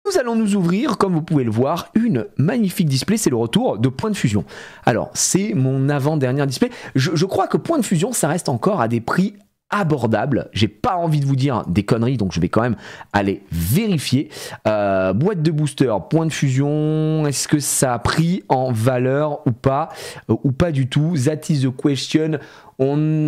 nous allons nous ouvrir, comme vous pouvez le voir, une magnifique display, c'est le retour de Point de Fusion. Alors, c'est mon avant-dernière display. Je crois que Point de Fusion, ça reste encore à des prix abordables. J'ai pas envie de vous dire des conneries, donc je vais quand même aller vérifier. Boîte de booster, Point de Fusion, est-ce que ça a pris en valeur ou pas du tout? That is the question.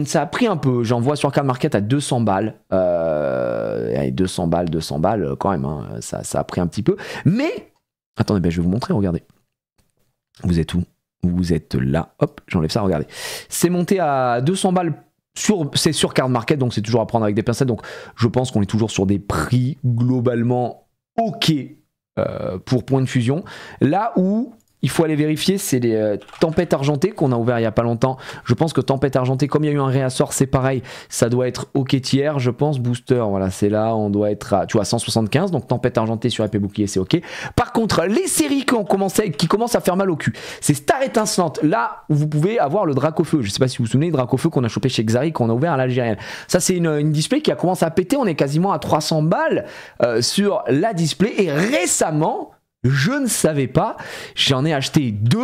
Ça a pris un peu, j'en vois sur Card Market à 200 balles. 200 balles quand même, hein. Ça a pris un petit peu. Mais, attendez, je vais vous montrer, regardez. Vous êtes où? Vous êtes là. Hop, j'enlève ça, regardez. C'est monté à 200 balles. C'est sur Card Market, donc c'est toujours à prendre avec des pincettes. Donc je pense qu'on est toujours sur des prix globalement ok pour Point de Fusion. Là où il faut aller vérifier, c'est les Tempêtes Argentées qu'on a ouvert il n'y a pas longtemps. Je pense que Tempête Argentée, comme il y a eu un réassort, c'est pareil. Ça doit être ok tiers, je pense. Booster, voilà, c'est là. On doit être à, tu vois, 175. Donc Tempête Argentée sur épée bouclier, c'est ok. Par contre, les séries qui commencent à faire mal au cul, c'est Star Étincelante. Là où vous pouvez avoir le Dracofeu. Je ne sais pas si vous vous souvenez, le Dracofeu qu'on a chopé chez Xari, qu'on a ouvert à l'Algérienne. Ça, c'est une display qui a commencé à péter. On est quasiment à 300 balles sur la display. Et récemment, je ne savais pas, j'en ai acheté 2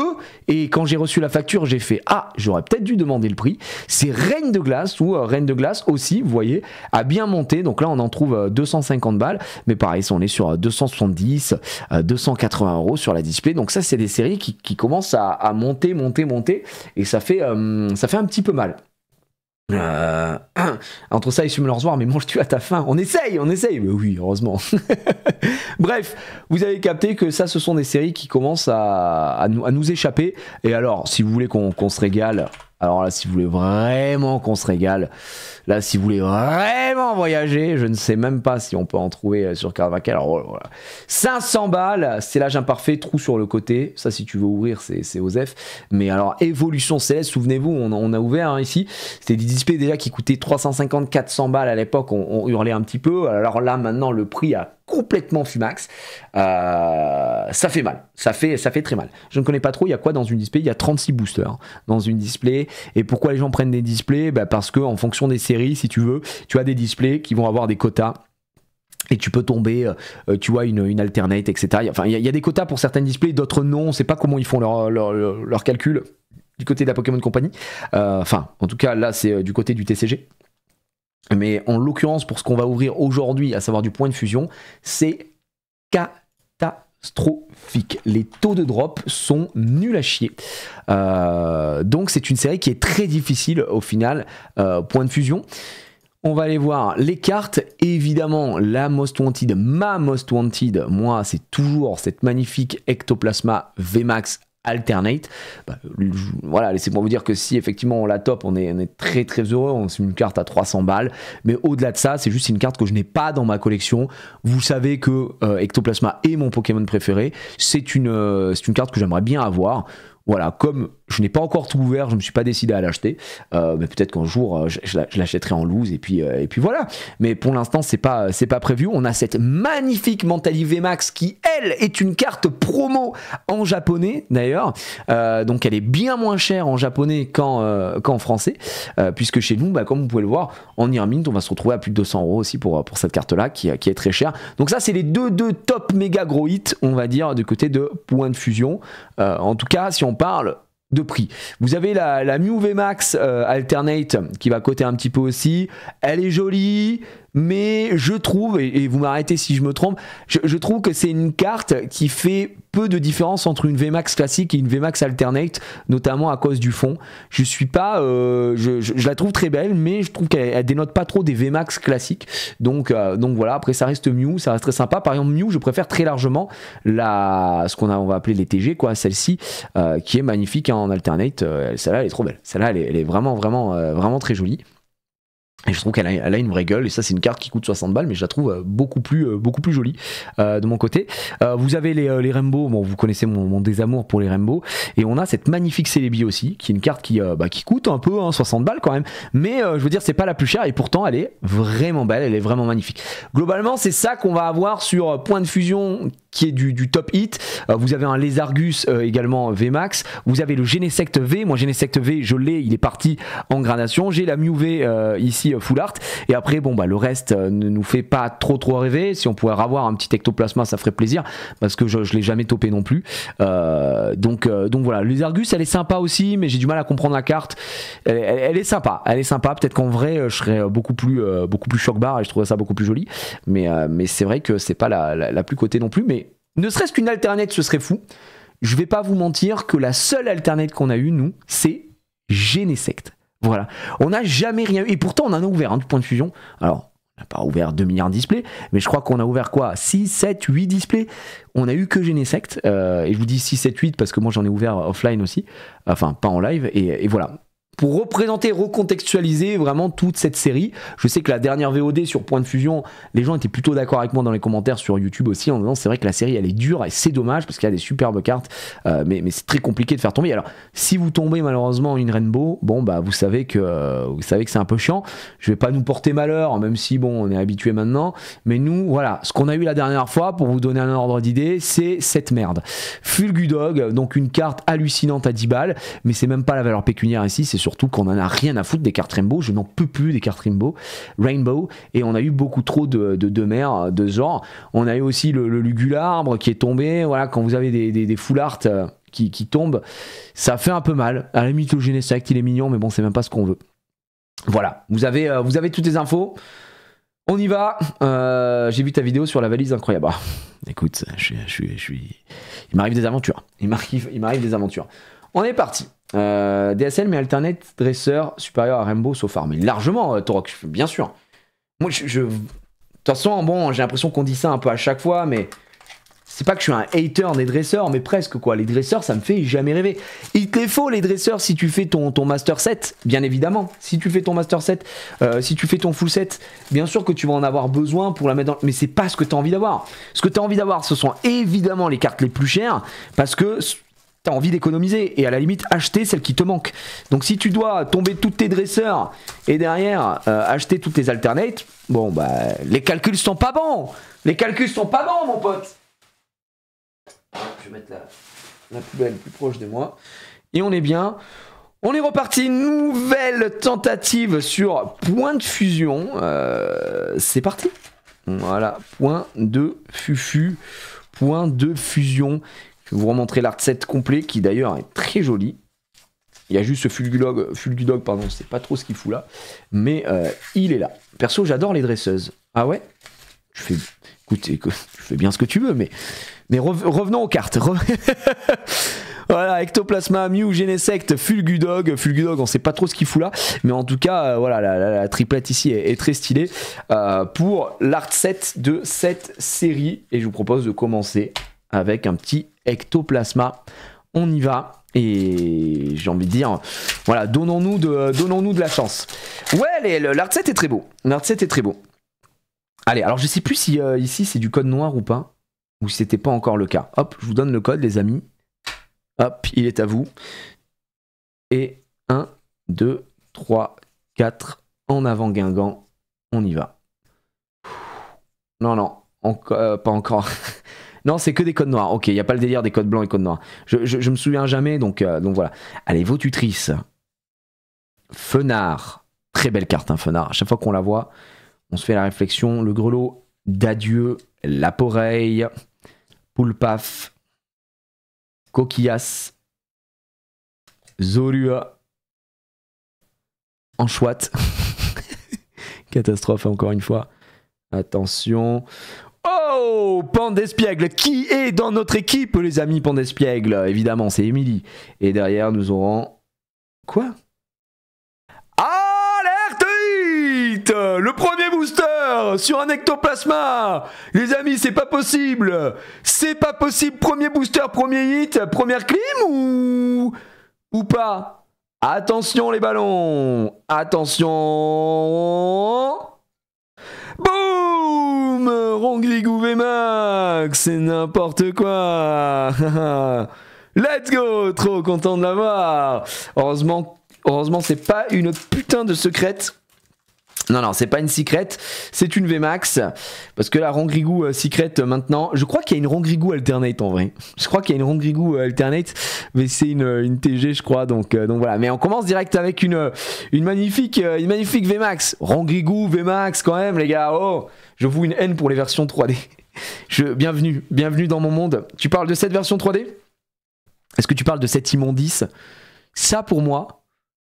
et quand j'ai reçu la facture, j'ai fait ah, j'aurais peut-être dû demander le prix. C'est Reine de Glace ou Reine de Glace aussi, vous voyez, a bien monté. Donc là, on en trouve 250 balles, mais pareil, on est sur 270, 280 € sur la display. Donc ça, c'est des séries qui commencent à monter et ça fait un petit peu mal. Entre ça et Summoner's, mais mange-tu à ta faim? On essaye, mais oui, heureusement. Bref, vous avez capté que ça, ce sont des séries qui commencent à nous échapper. Et alors, si vous voulez qu'on se régale, alors là, si vous voulez vraiment qu'on se régale, là, si vous voulez vraiment voyager, je ne sais même pas si on peut en trouver sur Card Market. Alors voilà, 500 balles, c'est l'âge imparfait, trou sur le côté. Ça, si tu veux ouvrir, c'est Osef. Mais alors, Évolution Céleste, souvenez-vous, on a ouvert ici. C'était des displays déjà qui coûtaient 350-400 balles à l'époque. On hurlait un petit peu. Alors là, maintenant, le prix a complètement fumax. Ça fait mal, ça fait très mal. Je ne connais pas trop, il y a quoi dans une display? Il y a 36 boosters dans une display. Et pourquoi les gens prennent des displays? Parce que en fonction des séries, si tu veux, tu as des displays qui vont avoir des quotas. Et tu peux tomber, tu vois, une alternate, etc. Enfin, il y a des quotas pour certaines displays, d'autres non. On ne sait pas comment ils font leur calcul du côté de la Pokémon Company. Enfin, en tout cas, là, c'est du côté du TCG. Mais en l'occurrence, pour ce qu'on va ouvrir aujourd'hui, à savoir du Point de Fusion, c'est catastrophique. Les taux de drop sont nuls à chier. Donc c'est une série qui est très difficile au final. Point de Fusion. On va aller voir les cartes. Évidemment, la Most Wanted, ma Most Wanted, moi, c'est toujours cette magnifique Ectoplasma VMAX Alternate. Voilà, laissez-moi vous dire que si effectivement on la top, on est très très heureux. C'est une carte à 300 balles, mais au-delà de ça, c'est juste une carte que je n'ai pas dans ma collection. Vous savez que Ectoplasma est mon Pokémon préféré. C'est une carte que j'aimerais bien avoir. Voilà, comme je n'ai pas encore tout ouvert, je ne me suis pas décidé à l'acheter, mais peut-être qu'un jour je l'achèterai en loose et puis voilà. Mais pour l'instant c'est pas prévu. On a cette magnifique Mentali VMAX qui elle est une carte promo en japonais d'ailleurs, donc elle est bien moins chère en japonais qu'en français, puisque chez nous, comme vous pouvez le voir, en Irmint on va se retrouver à plus de 200 € aussi pour cette carte là qui est très chère. Donc ça c'est les deux top méga gros hits, on va dire, du côté de Point de Fusion. En tout cas, si on parle de prix, vous avez la Mew VMAX Alternate qui va coter un petit peu aussi. Elle est jolie, mais je trouve, et vous m'arrêtez si je me trompe, je trouve que c'est une carte qui fait peu de différence entre une VMAX classique et une VMAX Alternate, notamment à cause du fond. Je suis pas, je la trouve très belle, mais je trouve qu'elle dénote pas trop des VMAX classiques. Donc voilà. Après ça reste Mew, ça reste très sympa. Par exemple Mew, je préfère très largement ce on va appeler les TG, quoi, celle-ci, qui est magnifique en Alternate. Celle-là elle est trop belle. Celle-là elle est vraiment très jolie. Et je trouve qu'elle a une vraie gueule, et ça c'est une carte qui coûte 60 balles, mais je la trouve beaucoup plus jolie de mon côté. Vous avez les Rainbow, bon vous connaissez mon désamour pour les Rainbow, et on a cette magnifique Celebi aussi, qui est une carte qui coûte un peu, 60 balles quand même, mais je veux dire c'est pas la plus chère, et pourtant elle est vraiment belle, elle est vraiment magnifique. Globalement c'est ça qu'on va avoir sur Point de Fusion, qui est du top hit. Vous avez un Lézargus également VMAX. Vous avez le Genesect V. Moi, Genesect V, je l'ai, il est parti en gradation. J'ai la Mew V ici full art. Et après, bon, bah, le reste ne nous fait pas trop rêver. Si on pouvait avoir un petit ectoplasma, ça ferait plaisir parce que je l'ai jamais topé non plus. Donc voilà, Lézargus, elle est sympa aussi, mais j'ai du mal à comprendre la carte. Elle est sympa. Peut-être qu'en vrai, je serais beaucoup plus choc barre et je trouverais ça beaucoup plus joli. Mais c'est vrai que c'est pas la plus cotée non plus. Mais ne serait-ce qu'une alternate, ce serait fou. Je vais pas vous mentir que la seule alternate qu'on a eue, nous, c'est Genesect. Voilà. On n'a jamais rien eu. Et pourtant, on en a ouvert un point de fusion. Alors, on n'a pas ouvert 2 milliards de displays, mais je crois qu'on a ouvert quoi 6, 7, 8 displays. On a eu que Genesect. Et je vous dis 6, 7, 8 parce que moi, j'en ai ouvert offline aussi. Enfin, pas en live. Et voilà. Pour représenter, recontextualiser vraiment toute cette série. Je sais que la dernière VOD sur Point de Fusion, les gens étaient plutôt d'accord avec moi dans les commentaires sur YouTube aussi en disant c'est vrai que la série elle est dure et c'est dommage parce qu'il y a des superbes cartes, mais c'est très compliqué de faire tomber. Alors si vous tombez malheureusement une Rainbow, bon bah vous savez que c'est un peu chiant. Je vais pas nous porter malheur, même si bon on est habitué maintenant, mais nous voilà, ce qu'on a eu la dernière fois pour vous donner un ordre d'idée, c'est cette merde. Fulgudog, donc une carte hallucinante à 10 balles, mais c'est même pas la valeur pécuniaire ici, c'est surtout qu'on en a rien à foutre des cartes Rainbow. Je n'en peux plus des cartes Rainbow, et on a eu beaucoup trop de mers de ce genre. On a eu aussi le Lugularbre qui est tombé. Voilà, quand vous avez des full art qui tombent, ça fait un peu mal. À la limite, le Genesect il est mignon, mais bon, c'est même pas ce qu'on veut. Voilà, vous avez toutes les infos. On y va. J'ai vu ta vidéo sur la valise incroyable. Ah, écoute, il m'arrive des aventures. Il m'arrive des aventures. On est parti. DSL mais alternate dresseur supérieur à Rainbow so far. Mais largement, Torok, bien sûr. Moi, de toute façon, bon, j'ai l'impression qu'on dit ça un peu à chaque fois, mais c'est pas que je suis un hater des dresseurs, mais presque quoi. Les dresseurs, ça me fait jamais rêver. Il te les faut, les dresseurs, si tu fais ton Master Set, bien évidemment. Si tu fais ton Master Set, si tu fais ton Full Set, bien sûr que tu vas en avoir besoin pour la mettre dans... Mais c'est pas ce que tu as envie d'avoir. Ce que tu as envie d'avoir, ce sont évidemment les cartes les plus chères, parce que t'as envie d'économiser et à la limite acheter celles qui te manquent. Donc si tu dois tomber toutes tes dresseurs et derrière acheter toutes tes alternates, bon bah les calculs sont pas bons. Les calculs sont pas bons mon pote. Je vais mettre la poubelle plus proche de moi. Et on est bien. On est reparti. Nouvelle tentative sur point de fusion. C'est parti. Voilà. Point de fufu. Point de fusion. Je vais vous remontrer l'art set complet qui d'ailleurs est très joli. Il y a juste ce Fulgudog, pardon, c'est pas trop ce qu'il fout là. Mais il est là. Perso, j'adore les dresseuses. Ah ouais? Écoute, tu fais bien ce que tu veux, mais revenons aux cartes. Voilà, Ectoplasma, Mew, Genesect, Fulgudog. Fulgudog, on sait pas trop ce qu'il fout là. Mais en tout cas, voilà, la triplette ici est très stylée pour l'art set de cette série. Et je vous propose de commencer avec un petit Ectoplasma. On y va. Et j'ai envie de dire, voilà, donnons-nous de la chance. Ouais, l'art set est très beau. L'art set est très beau. Allez, alors je sais plus si ici c'est du code noir ou pas. Ou si c'était pas encore le cas. Hop, je vous donne le code, les amis. Hop, il est à vous. Et 1, 2, 3, 4. En avant Guingamp. On y va. Non, pas encore. Non, c'est que des codes noirs. Ok, il n'y a pas le délire des codes blancs et codes noirs. Je me souviens jamais, donc voilà. Allez, Votutrice. Fenard. Très belle carte, hein, Fenard. À chaque fois qu'on la voit, on se fait la réflexion. Le grelot d'adieu. Laporeille. Poulpaf. Coquillas. Zolua. Anchouette. Catastrophe, encore une fois. Attention. Oh, Pandespiègle, qui est dans notre équipe, les amis? Pandespiègle, évidemment, c'est Émilie. Et derrière, nous aurons... Quoi? Alerte hit! Le premier booster sur un ectoplasma! Les amis, c'est pas possible! C'est pas possible! Premier booster, premier hit, première clim ou pas? Attention les ballons! Attention! Boum! Rongligu VMAX, c'est n'importe quoi. Let's go! Trop content de l'avoir. Heureusement, c'est pas une putain de secrète. Non, non, c'est pas une secret, c'est une VMAX. Parce que la Rongrigou secret maintenant, je crois qu'il y a une Rongrigou alternate en vrai. Je crois qu'il y a une Rongrigou alternate, mais c'est une TG, je crois. Donc voilà. Mais on commence direct avec une magnifique VMAX. Rongrigou, VMAX quand même, les gars. Oh, je vous une haine pour les versions 3D. Bienvenue dans mon monde. Tu parles de cette version 3D? Est-ce que tu parles de cette immondice? Ça pour moi,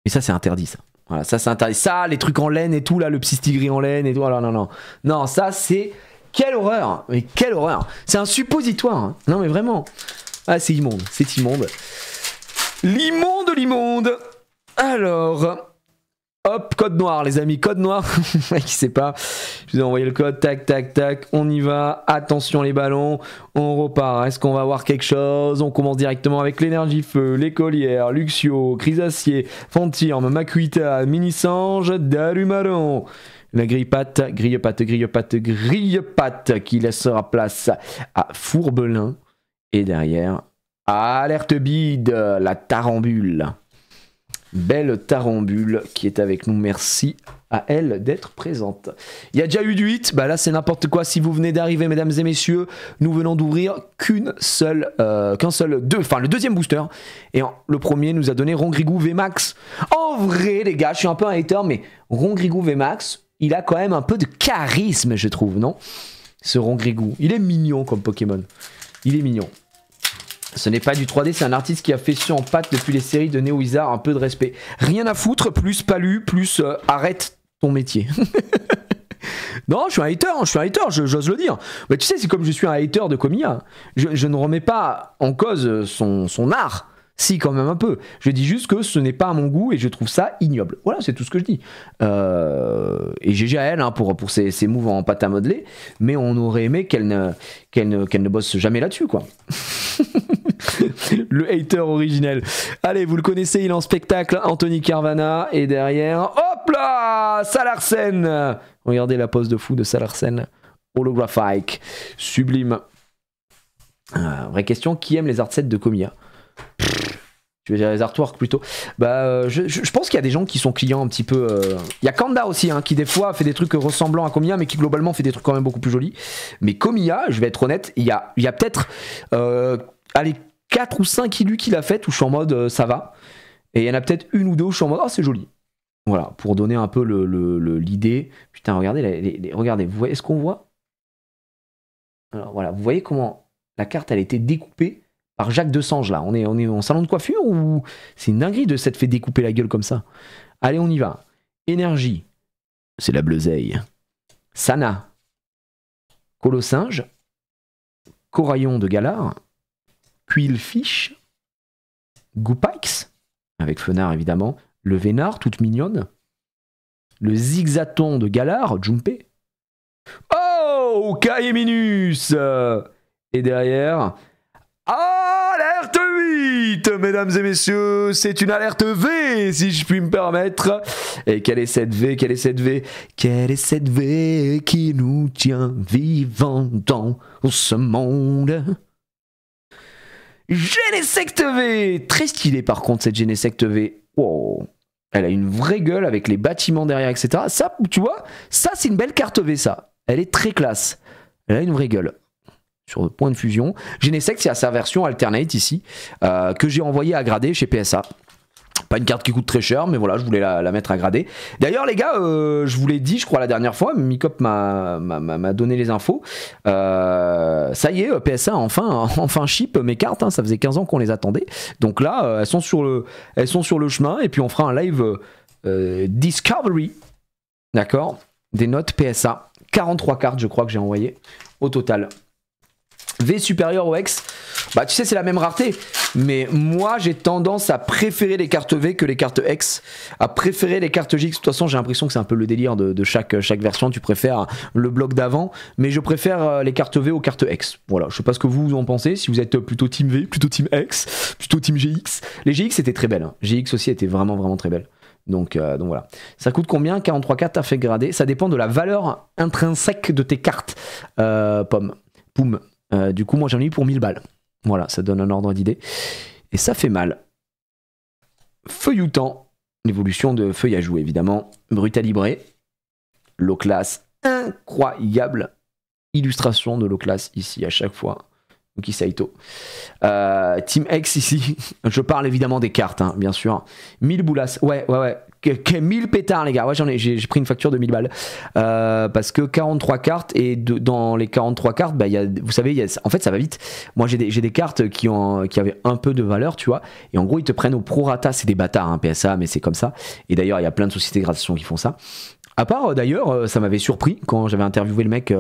et ça c'est interdit ça. Voilà, ça c'est interdit. Ça, les trucs en laine et tout, là, le psystigris en laine et tout. Alors, non. Non, ça c'est... Quelle horreur! Mais quelle horreur! C'est un suppositoire. Hein. Non mais vraiment. Ah, c'est immonde. C'est immonde. L'immonde! Alors... Hop, code noir, les amis, code noir. Qui sait pas. Je vous ai envoyé le code. Tac, tac, tac. On y va. Attention les ballons. On repart. Est-ce qu'on va voir quelque chose? On commence directement avec l'énergie feu, l'écolière, Luxio, Chrysacier, Fantirme, Makuita, Mini-Sange, Darumaron. La grille-patte qui laissera place à Fourbelin. Et derrière, Alerte Bide, la Tarambule. Belle Tarambule qui est avec nous, merci à elle d'être présente. Il y a déjà eu du 8, bah là c'est n'importe quoi si vous venez d'arriver mesdames et messieurs, nous venons d'ouvrir le deuxième booster, et le premier nous a donné Rongrigou VMAX. En vrai les gars, je suis un peu un hater, mais Rongrigou VMAX, il a quand même un peu de charisme je trouve, non? Ce Rongrigou, il est mignon comme Pokémon, il est mignon. Ce n'est pas du 3D, c'est un artiste qui a fait sur en pâte depuis les séries de Neo Wizard, un peu de respect. Rien à foutre, plus palu, plus arrête ton métier. Non, je suis un hater, j'ose le dire. Mais tu sais, c'est comme je suis un hater de Komiya. Je ne remets pas en cause son art. Si, quand même un peu. Je dis juste que ce n'est pas à mon goût et je trouve ça ignoble. Voilà, c'est tout ce que je dis. Et GG à elle hein, pour ses moves en pâte à modeler, mais on aurait aimé qu'elle ne bosse jamais là-dessus, quoi. Le hater originel. Allez, vous le connaissez, il est en spectacle, Anthony Carvana, et derrière, hop là, Salarsen. Regardez la pose de fou de Salarsen. Holographique. Sublime. Vraie question, qui aime les artsets de Komiya? Tu veux dire les artworks plutôt? Bah, je pense qu'il y a des gens qui sont clients un petit peu. Il y a Kanda aussi, hein, qui des fois fait des trucs ressemblants à Komiya, mais qui globalement fait des trucs quand même beaucoup plus jolis. Mais Komiya, je vais être honnête, il y a peut-être allez, 4 ou 5 illus qu'il a fait où je suis en mode ça va. Et il y en a peut-être une ou deux où je suis en mode oh, c'est joli. Voilà, pour donner un peu l'idée. Putain, regardez, regardez, vous voyez ce qu'on voit? Alors voilà, vous voyez comment la carte elle a été découpée par Jacques Desange là. On est en salon de coiffure ou c'est une dinguerie de s'être fait découper la gueule comme ça? Allez, on y va. Énergie, c'est la bleuseille. Sana, Colossinge, Coraillon de Galar, Quillfish, Goupikes, avec Fenard évidemment, le Vénard, toute mignonne, le Zigzaton de Galar, Jumpé, oh, Kaeminus, et derrière, alerte 8, mesdames et messieurs, c'est une alerte V, si je puis me permettre. Et quelle est cette V, quelle est cette V, quelle est cette V qui nous tient vivants dans ce monde? Genesect V, très stylée par contre cette Genesect V. Wow. Elle a une vraie gueule avec les bâtiments derrière, etc. Ça, tu vois, ça c'est une belle carte V, ça. Elle est très classe. Elle a une vraie gueule. Sur le point de fusion. Genesect, c'est sa version alternate ici, que j'ai envoyée à grader chez PSA. Pas une carte qui coûte très cher, mais voilà, je voulais la mettre à grader. D'ailleurs, les gars, je vous l'ai dit, je crois, la dernière fois, Micop m'a donné les infos. Ça y est, PSA a enfin ship mes cartes. Hein, ça faisait 15 ans qu'on les attendait. Donc là, elles sont sur le chemin. Et puis, on fera un live Discovery. D'accord? Des notes PSA. 43 cartes, je crois, que j'ai envoyées au total. V supérieur au X, bah tu sais c'est la même rareté, mais moi j'ai tendance à préférer les cartes V que les cartes X, à préférer les cartes J. De toute façon j'ai l'impression que c'est un peu le délire de chaque version, tu préfères le bloc d'avant, mais je préfère les cartes V aux cartes X. Voilà, je sais pas ce que vous en pensez, si vous êtes plutôt team V, plutôt team X, plutôt team GX. Les GX étaient très belles, hein. GX aussi était vraiment très belle. Donc voilà. Ça coûte combien? 43 cartes à fait grader. Ça dépend de la valeur intrinsèque de tes cartes. Poum. Du coup, moi j'en ai eu pour 1000 balles. Voilà, ça donne un ordre d'idée. Et ça fait mal. Feuilloutant. L'évolution de feuille à jouer, évidemment. Brutalibré. low class, incroyable illustration de low class ici à chaque fois. Yuki Saito. Team X ici, je parle évidemment des cartes, hein, bien sûr. 1000 boulasses, ouais. 1000 pétards, les gars. Ouais, j'ai pris une facture de 1000 balles. Parce que 43 cartes, et dans les 43 cartes, bah, vous savez, en fait, ça va vite. Moi, j'ai des cartes qui avaient un peu de valeur, tu vois. Et en gros, ils te prennent au prorata. C'est des bâtards, hein, PSA, mais c'est comme ça. Et d'ailleurs, il y a plein de sociétés de gradation qui font ça. À part d'ailleurs, ça m'avait surpris quand j'avais interviewé le mec,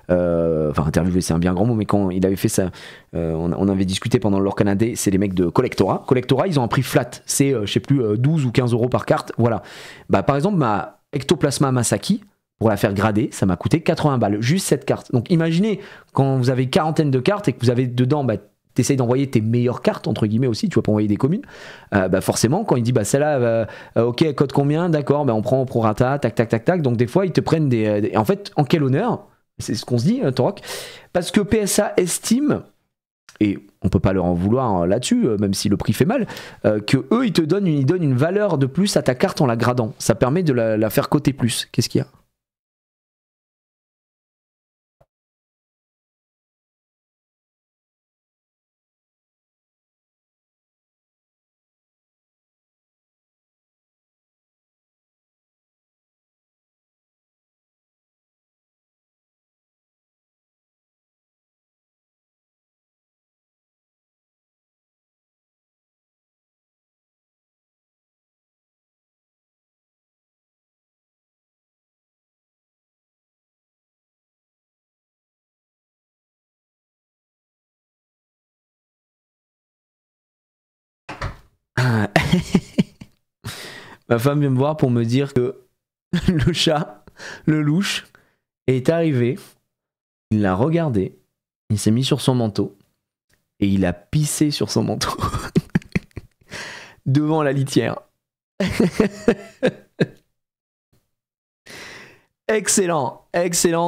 enfin interviewé c'est un bien grand mot, mais quand il avait fait ça, on avait discuté pendant l'Or Canadé, c'est les mecs de Collectora. Collectora, ils ont un prix flat, c'est je sais plus 12 ou 15 euros par carte, voilà. Bah, par exemple, ma Ectoplasma Masaki, pour la faire grader, ça m'a coûté 80 balles, juste cette carte. Donc imaginez, quand vous avez quarantaine de cartes et que vous avez dedans, bah, t'essayes d'envoyer tes meilleures cartes, entre guillemets aussi, tu vas pas envoyer des communes, bah forcément, quand il dit, bah celle-là, ok, code combien, d'accord, bah on prend au prorata, tac, donc des fois, ils te prennent en fait, en quel honneur, c'est ce qu'on se dit, Torok, parce que PSA estime, et on peut pas leur en vouloir là-dessus, même si le prix fait mal, que eux, ils donnent une valeur de plus à ta carte en la gradant, ça permet de la faire coter plus. Qu'est-ce qu'il y a ? Ma femme vient me voir pour me dire que le chat, le louche, est arrivé, il l'a regardé, il s'est mis sur son manteau et il a pissé sur son manteau devant la litière. Excellent,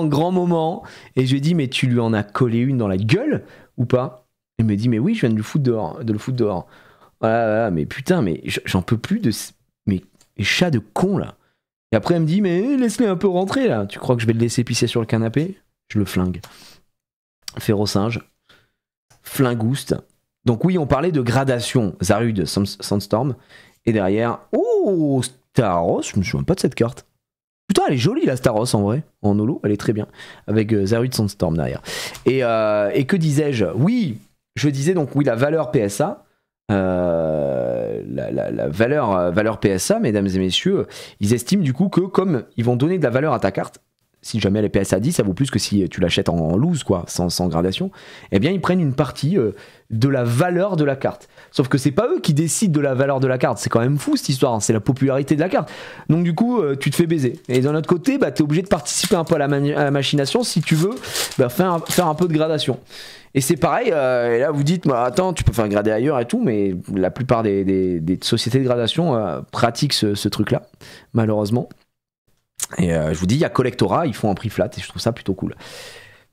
grand moment. Et je lui ai dit, mais tu lui en as collé une dans la gueule ou pas? Il me dit, mais oui, je viens de le foutre dehors. Voilà, mais putain, mais j'en peux plus de mais les chats de con là. Et après elle me dit, mais laisse-les un peu rentrer là. Tu crois que je vais le laisser pisser sur le canapé? Je le flingue. Férocinge. Flingouste. Donc oui, on parlait de gradation. Zarud, Sandstorm. Et derrière, oh, Staros, je me souviens pas de cette carte. Putain, elle est jolie la Staros en vrai. En holo, elle est très bien. Avec Zarud Sandstorm derrière. Et que disais-je? Oui, je disais donc oui, la valeur PSA. La valeur PSA, mesdames et messieurs, ils estiment du coup que comme ils vont donner de la valeur à ta carte, si jamais elle est PSA 10, ça vaut plus que si tu l'achètes en loose, quoi, sans gradation, eh bien ils prennent une partie de la valeur de la carte. Sauf que c'est pas eux qui décident de la valeur de la carte, c'est quand même fou cette histoire, hein. C'est la popularité de la carte. Donc du coup, tu te fais baiser. Et d'un autre côté, bah, tu es obligé de participer un peu à la machination si tu veux bah, faire un peu de gradation. Et c'est pareil, et là vous dites, bah, attends, tu peux faire grader ailleurs et tout, mais la plupart des sociétés de gradation pratiquent ce truc-là, malheureusement. Et je vous dis, il y a Collectora, ils font un prix flat, et je trouve ça plutôt cool.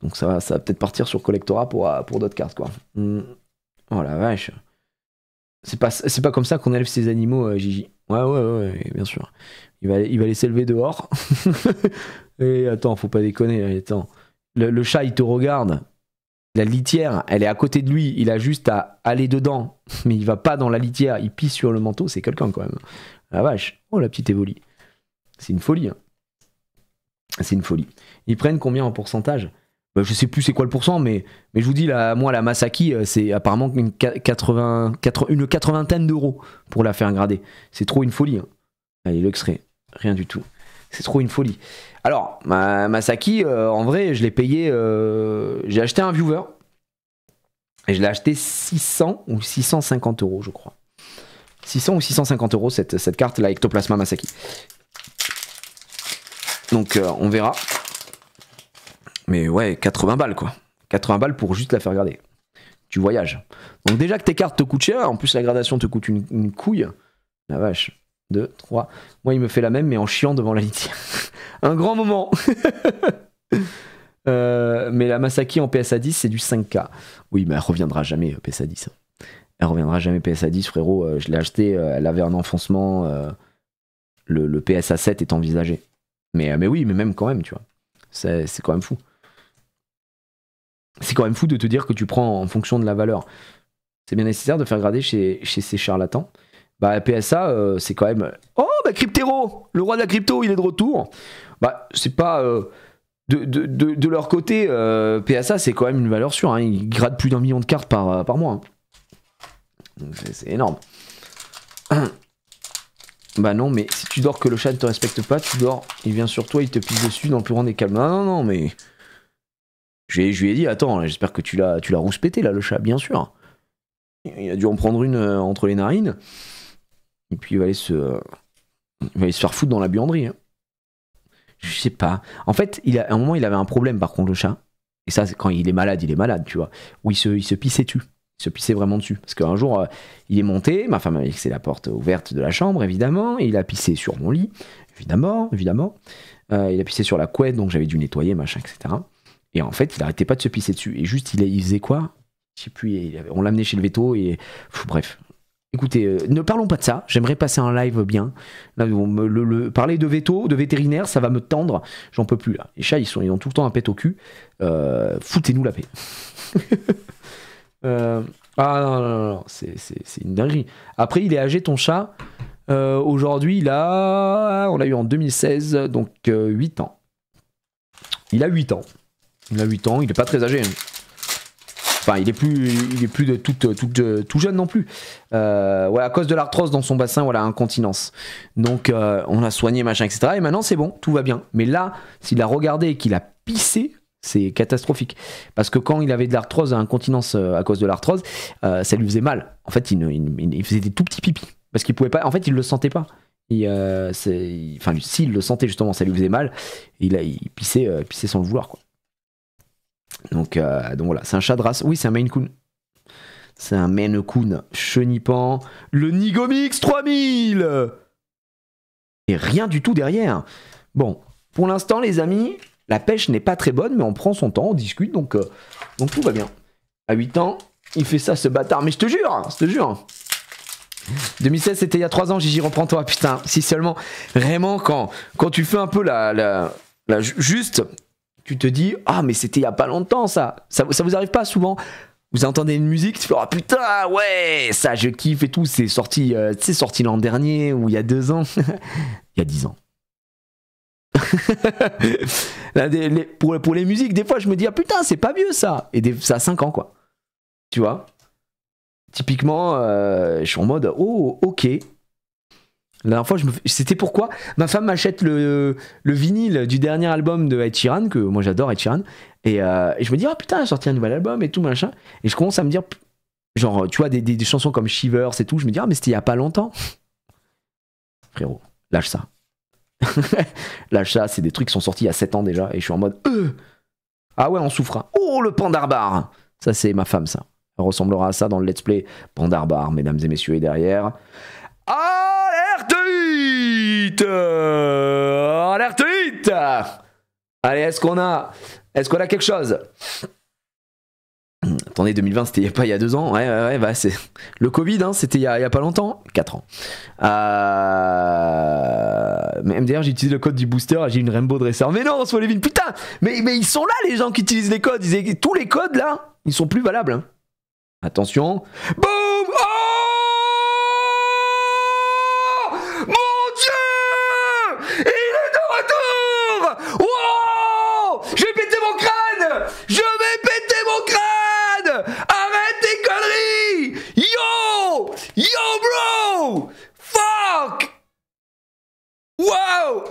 Donc ça va peut-être partir sur Collectora pour d'autres cartes, quoi. Oh la vache. C'est pas comme ça qu'on élève ces animaux, Gigi. Ouais, bien sûr. Il va les s'élever dehors. Et attends, faut pas déconner, attends. Le chat, il te regarde. La litière, elle est à côté de lui, il a juste à aller dedans, mais il va pas dans la litière, il pisse sur le manteau, c'est quelqu'un quand même. La vache, oh la petite Évoli. C'est une folie. Hein. C'est une folie. Ils prennent combien en pourcentage? Bah, je sais plus c'est quoi le pourcent, mais je vous dis, là, moi la Masaki, c'est apparemment une quatre-vingtaine d'euros pour la faire grader. C'est trop une folie. Hein. Allez, Luxray, rien du tout. C'est trop une folie. Alors, ma Masaki, en vrai, je l'ai payé. J'ai acheté un viewer. Et je l'ai acheté 600 ou 650 euros, je crois. 600 ou 650 euros, cette carte, la Ectoplasma Masaki. Donc, on verra. Mais ouais, 80 balles, quoi. 80 balles pour juste la faire grader. Tu voyages. Donc, déjà que tes cartes te coûtent cher, en plus, la gradation te coûte une couille. La vache. 2, 3. Moi, il me fait la même, mais en chiant devant la litière. Un grand moment. Mais la Masaki en PSA 10, c'est du 5K. Oui, mais elle reviendra jamais, PSA 10. Elle reviendra jamais, PSA 10, frérot. Je l'ai acheté, elle avait un enfoncement. Le PSA 7 est envisagé. Mais oui, mais même quand même, tu vois. C'est quand même fou. C'est quand même fou de te dire que tu prends en fonction de la valeur. C'est bien nécessaire de faire grader chez ces charlatans. Bah, PSA, c'est quand même... Oh, bah, Cryptero, le roi de la crypto, il est de retour. Bah, c'est pas... de leur côté, PSA, c'est quand même une valeur sûre. Hein. Ils gradent plus d'1 million de cartes par mois. Hein. Donc, c'est énorme. Bah non, mais si tu dors que le chat ne te respecte pas, tu dors, il vient sur toi, il te pisse dessus dans le plus grand des calmes. Non, mais... Je lui ai dit, attends, j'espère que tu l'as rouspété, là, le chat, bien sûr. Il a dû en prendre une entre les narines. Et puis il va aller se faire foutre dans la buanderie. Hein. Je sais pas. En fait, à un moment, il avait un problème, par contre, le chat. Et ça, quand il est malade, tu vois. Où il se pissait dessus. Il se pissait vraiment dessus. Parce qu'un jour, il est monté, ma femme a laissé la porte ouverte de la chambre, évidemment, et il a pissé sur mon lit, évidemment. Il a pissé sur la couette, donc j'avais dû nettoyer, machin, etc. Et en fait, il arrêtait pas de se pisser dessus. Et juste, il faisait quoi? Je sais plus, on l'a amené chez le veto, et... bref. Écoutez, ne parlons pas de ça, j'aimerais passer un live bien. Là, parler de veto, de vétérinaire, ça va me tendre, j'en peux plus là. Les chats, ils ont tout le temps un pet au cul. Foutez-nous la paix. Ah non, c'est une dinguerie. Après, il est âgé ton chat. Aujourd'hui, on l'a eu en 2016, donc 8 ans. Il a 8 ans. Il est pas très âgé. Hein. Enfin, il est plus de tout jeune non plus. Ouais, à cause de l'arthrose dans son bassin, voilà, incontinence. Donc, on a soigné, machin, etc. Et maintenant, c'est bon, tout va bien. Mais là, s'il a regardé et qu'il a pissé, c'est catastrophique. Parce que quand il avait de l'arthrose, incontinence à cause de l'arthrose, ça lui faisait mal. En fait, il faisait des tout petits pipis. Parce qu'il pouvait pas. En fait, il le sentait pas. Enfin, s'il le sentait justement, ça lui faisait mal. Il pissait sans le vouloir, quoi. Donc voilà, c'est un chat de race. Oui, c'est un Maine Coon. C'est un Maine Coon chenipan. Le Nigomix 3000. Et rien du tout derrière. Bon, pour l'instant, les amis, la pêche n'est pas très bonne, mais on prend son temps, on discute, donc tout va bien. À 8 ans, il fait ça, ce bâtard. Mais je te jure. 2016, c'était il y a 3 ans, Gigi, reprends-toi. Putain, si seulement, vraiment, quand tu fais un peu juste... Tu te dis, ah, mais c'était il y a pas longtemps, ça vous arrive pas souvent? Vous entendez une musique, tu fais, oh putain, ouais, ça je kiffe et tout, c'est sorti l'an dernier ou il y a 2 ans. Il y a 10 ans. Pour les musiques, des fois je me dis, ah putain, c'est pas vieux ça. Et ça a 5 ans, quoi. Tu vois? Typiquement, je suis en mode, oh, ok. La dernière fois, c'était pourquoi ma femme m'achète le vinyle du dernier album de Ed Sheeran, que moi j'adore Ed Sheeran, et je me dis, oh putain, il a sorti un nouvel album et tout, machin. Et je commence à me dire, genre, tu vois, des chansons comme Shivers et tout, je me dis, ah, mais c'était il y a pas longtemps. Frérot, lâche ça. Lâche ça, c'est des trucs qui sont sortis il y a 7 ans déjà, et je suis en mode, ah ouais, on souffre. Hein. Oh, le Pandarbar. Ça, c'est ma femme, ça. Elle ressemblera à ça dans le let's play Pandarbar, mesdames et messieurs, et derrière. Alerte 8 Alerte 8. Allez, est-ce qu'on a quelque chose? Attendez, 2020, c'était pas il y a 2 ans. Ouais, bah c'est... Le Covid, hein, c'était il y a pas longtemps. 4 ans. Mais MDR, j'ai utilisé le code du booster, j'ai une Rainbow Dresser. Mais non, soit Levin, putain. Mais ils sont là, les gens qui utilisent les codes. Tous les codes, là, ils sont plus valables. Hein. Attention. Boum. Wow!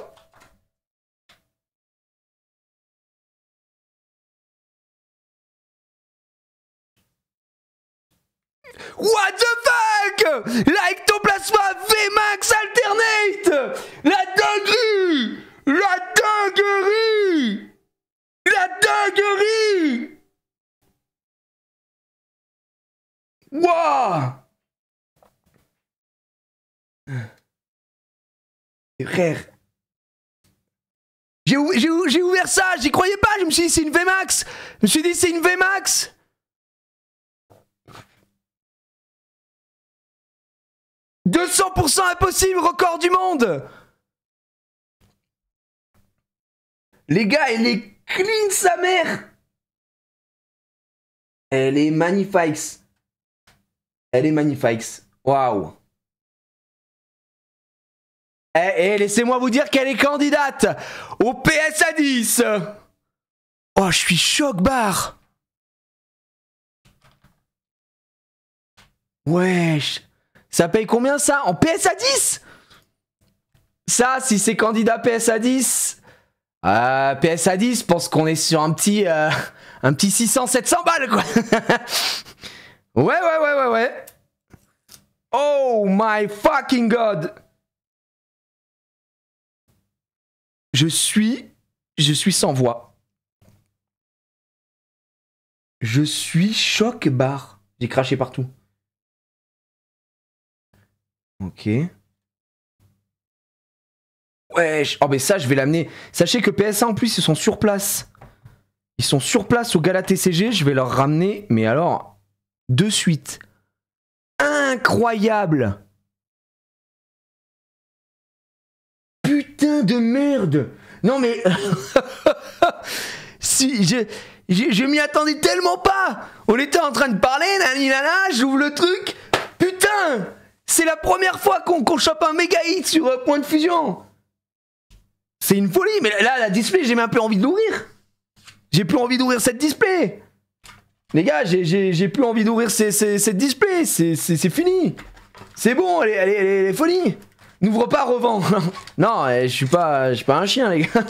What the fuck? La ectoplasma VMAX alternate! La dinguerie! La dinguerie! La dinguerie! Waouh! Frère. J'ai ouvert ça, j'y croyais pas, je me suis dit c'est une VMAX. Je me suis dit c'est une VMAX. « 200% impossible, record du monde !» Les gars, elle est clean sa mère. Elle est magnifique. Elle est magnifique. Waouh. Eh, laissez-moi vous dire qu'elle est candidate au PSA 10. Oh, je suis choc-barre. Wesh. Ça paye combien ça? En PSA 10? Ça, si c'est candidat PSA 10... PSA 10, je pense qu'on est sur un petit 600-700 balles, quoi. Ouais. Oh my fucking god. Je suis sans voix. Je suis choc-barre. J'ai craché partout. Ok. Wesh. Oh mais ça je vais l'amener. Sachez que PSA en plus ils sont sur place. Ils sont sur place au Gala TCG. Je vais leur ramener. Mais alors, de suite. Incroyable. Putain de merde. Non mais... si, je m'y attendais tellement pas. On était en train de parler, nanana, j'ouvre le truc. Putain. C'est la première fois qu'on chope un méga hit sur Point de Fusion. C'est une folie, mais là, la display, j'ai même plus envie de l'ouvrir. J'ai plus envie d'ouvrir cette display. Les gars, j'ai plus envie d'ouvrir cette display. C'est fini. C'est bon, elle est folie. N'ouvre pas, revends. Non, je suis pas un chien, les gars.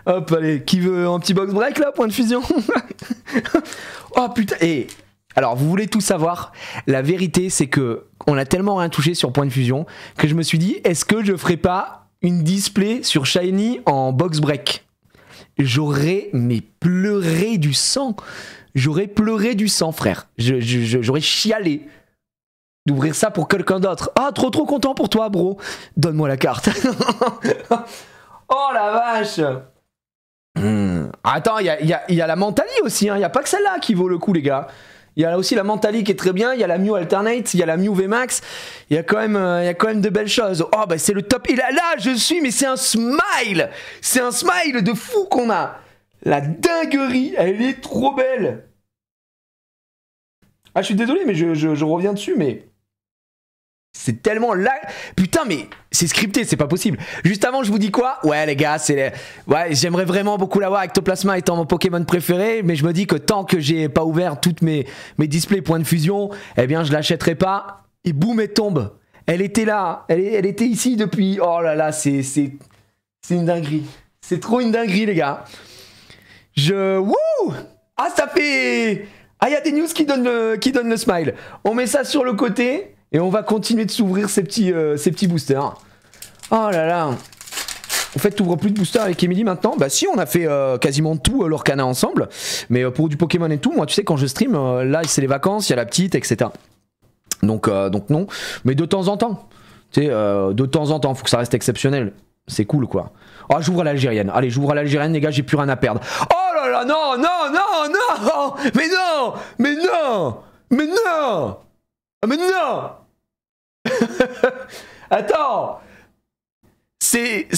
Hop, allez, qui veut un petit box break là, Point de Fusion? Oh putain, et alors vous voulez tout savoir? La vérité, c'est que on a tellement rien touché sur Point de Fusion que je me suis dit, est-ce que je ferais pas une display sur Shiny en box break? J'aurais pleuré du sang. J'aurais pleuré du sang, frère. J'aurais chialé d'ouvrir ça pour quelqu'un d'autre. Ah, trop content pour toi, bro. Donne-moi la carte. Oh la vache. Attends, il y a la Mentali aussi. Il n'y a pas que celle-là qui vaut le coup, les gars. Il y a aussi la Mentali qui est très bien. Il y a la Mew Alternate. Il y a la Mew VMAX. Il y a quand même de belles choses. Oh, bah c'est le top. Et là, je suis, mais c'est un smile. C'est un smile de fou qu'on a. La dinguerie. Elle est trop belle. Ah, je suis désolé, mais je reviens dessus, mais... C'est tellement là... Putain, mais c'est scripté, c'est pas possible. Juste avant, je vous dis quoi? Ouais, les gars, ouais, j'aimerais vraiment beaucoup l'avoir. Ectoplasma étant mon Pokémon préféré, mais je me dis que tant que j'ai pas ouvert toutes mes displays Point de Fusion, eh bien, je l'achèterai pas. Et boum, elle tombe. Elle était là. Elle était ici depuis... Oh là là, c'est une dinguerie. C'est trop une dinguerie, les gars. Wouh! Ah, ça fait... Ah, il y a des news qui donnent le smile. On met ça sur le côté... Et on va continuer de s'ouvrir ces petits boosters. Oh là là. En fait, t'ouvres plus de boosters avec Emily maintenant? Bah si, on a fait quasiment tout l'Orcana ensemble. Mais pour du Pokémon et tout, moi tu sais, quand je stream, là c'est les vacances, il y a la petite, etc. Donc non. Mais de temps en temps. Tu sais, de temps en temps, faut que ça reste exceptionnel. C'est cool quoi. Oh, j'ouvre à l'algérienne. Allez, j'ouvre à l'algérienne, les gars, j'ai plus rien à perdre. Oh là là, non. Mais non. Mais non. Mais non. Mais non. Attends. C'est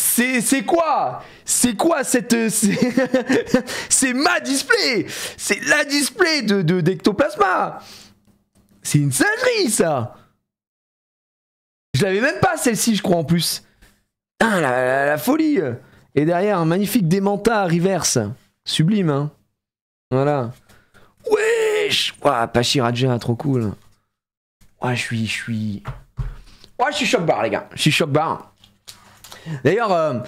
quoi? C'est quoi cette... C'est ma display. C'est la display d'Ectoplasma. C'est une singerie, ça. Je l'avais même pas, celle-ci, je crois, en plus. Ah, la folie. Et derrière, un magnifique Démenta reverse. Sublime, hein. Voilà. Wesh. Ouah, Pachiraja, trop cool. Ouais, je suis... Ouais, je suis choc-barre, les gars. Je suis choc-barre. D'ailleurs,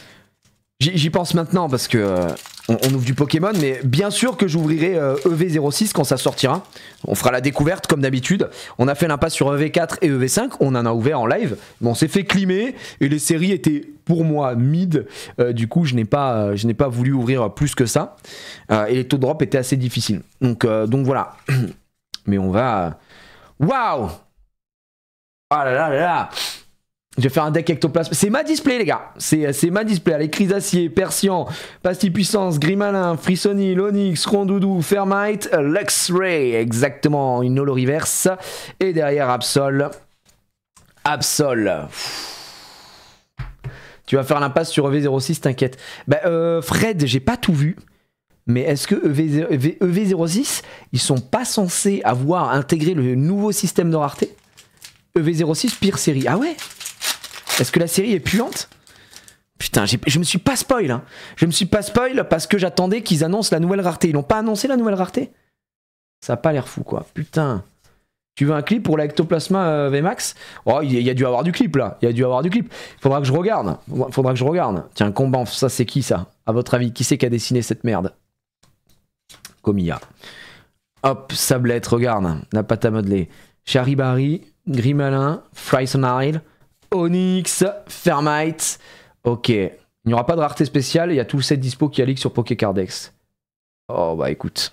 j'y pense maintenant parce que on ouvre du Pokémon, mais bien sûr que j'ouvrirai EV06 quand ça sortira. On fera la découverte comme d'habitude. On a fait l'impasse sur EV4 et EV5. On en a ouvert en live. Bon, on s'est fait climer et les séries étaient pour moi mid. Du coup, je n'ai pas voulu ouvrir plus que ça. Et les taux de drop étaient assez difficiles. Donc voilà. Mais on va... Waouh! Ah là là là là. Je vais faire un deck Ectoplasme. C'est ma display, les gars. C'est ma display. Allez, Crisacier, Persian, Pastille Puissance, Grimalin, Frissoni, Lonix, Rondoudou, Fermite, Luxray. Exactement, une holo reverse. Et derrière, Absol. Tu vas faire l'impasse sur EV06, t'inquiète. Bah, Fred, j'ai pas tout vu. Mais est-ce que EV06, ils sont pas censés avoir intégré le nouveau système de rareté? EV06, pire série. Ah ouais? Est-ce que la série est puante? Putain, je me suis pas spoil. Hein. Je me suis pas spoil parce que j'attendais qu'ils annoncent la nouvelle rareté. Ils n'ont pas annoncé la nouvelle rareté? Ça a pas l'air fou, quoi. Putain. Tu veux un clip pour l'Ectoplasma VMAX? Oh, il y a dû avoir du clip, là. Il y a dû avoir du clip. Faudra que je regarde. Tiens, combat, ça, c'est qui, ça? À votre avis, qui c'est qui a dessiné cette merde? Comilla. Hop, Sablette, regarde, la pâte à modeler. Charibari, Grimalin, Frysonile, Onyx, Fermite. Ok, il n'y aura pas de rareté spéciale, il y a tout le set dispo qui a leak sur Pokécardex. Oh bah écoute,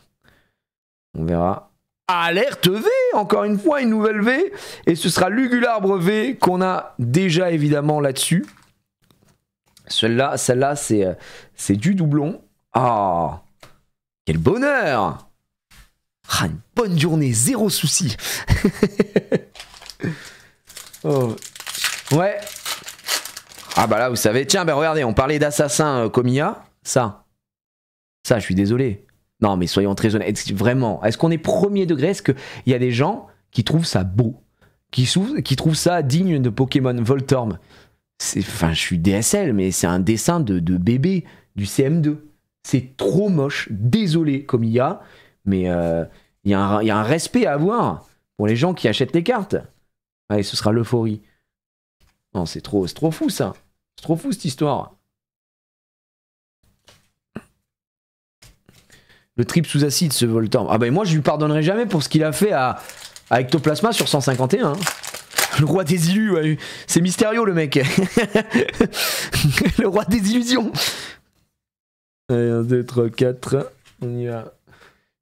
on verra. Alerte V, encore une fois, une nouvelle V. Et ce sera Lugularbre V qu'on a déjà évidemment là-dessus. Celle-là, c'est du doublon. Ah, quel bonheur! Ah, une bonne journée, zéro souci. Oh. Ouais. Ah bah là, vous savez, tiens, bah regardez, on parlait d'assassin Comilla. Ça, je suis désolé. Non, mais soyons très honnêtes. Vraiment, est-ce qu'on est premier degré? Est-ce qu'il y a des gens qui trouvent ça beau, qui trouvent ça digne de Pokémon Voltorb? Enfin, je suis DSL, mais c'est un dessin de bébé du CM2. C'est trop moche. Désolé, Comilla, mais il y a un respect à avoir pour les gens qui achètent les cartes. Allez, ce sera l'euphorie. Non, c'est trop fou, ça. C'est trop fou, cette histoire. Le trip sous acide, ce Voltorb. Ah ben moi, je lui pardonnerai jamais pour ce qu'il a fait à Ectoplasma sur 151. Hein. Le roi des illus, ouais. C'est Mysterio, le mec. Le roi des illusions. Allez, 1, 2, 3, 4. On y va.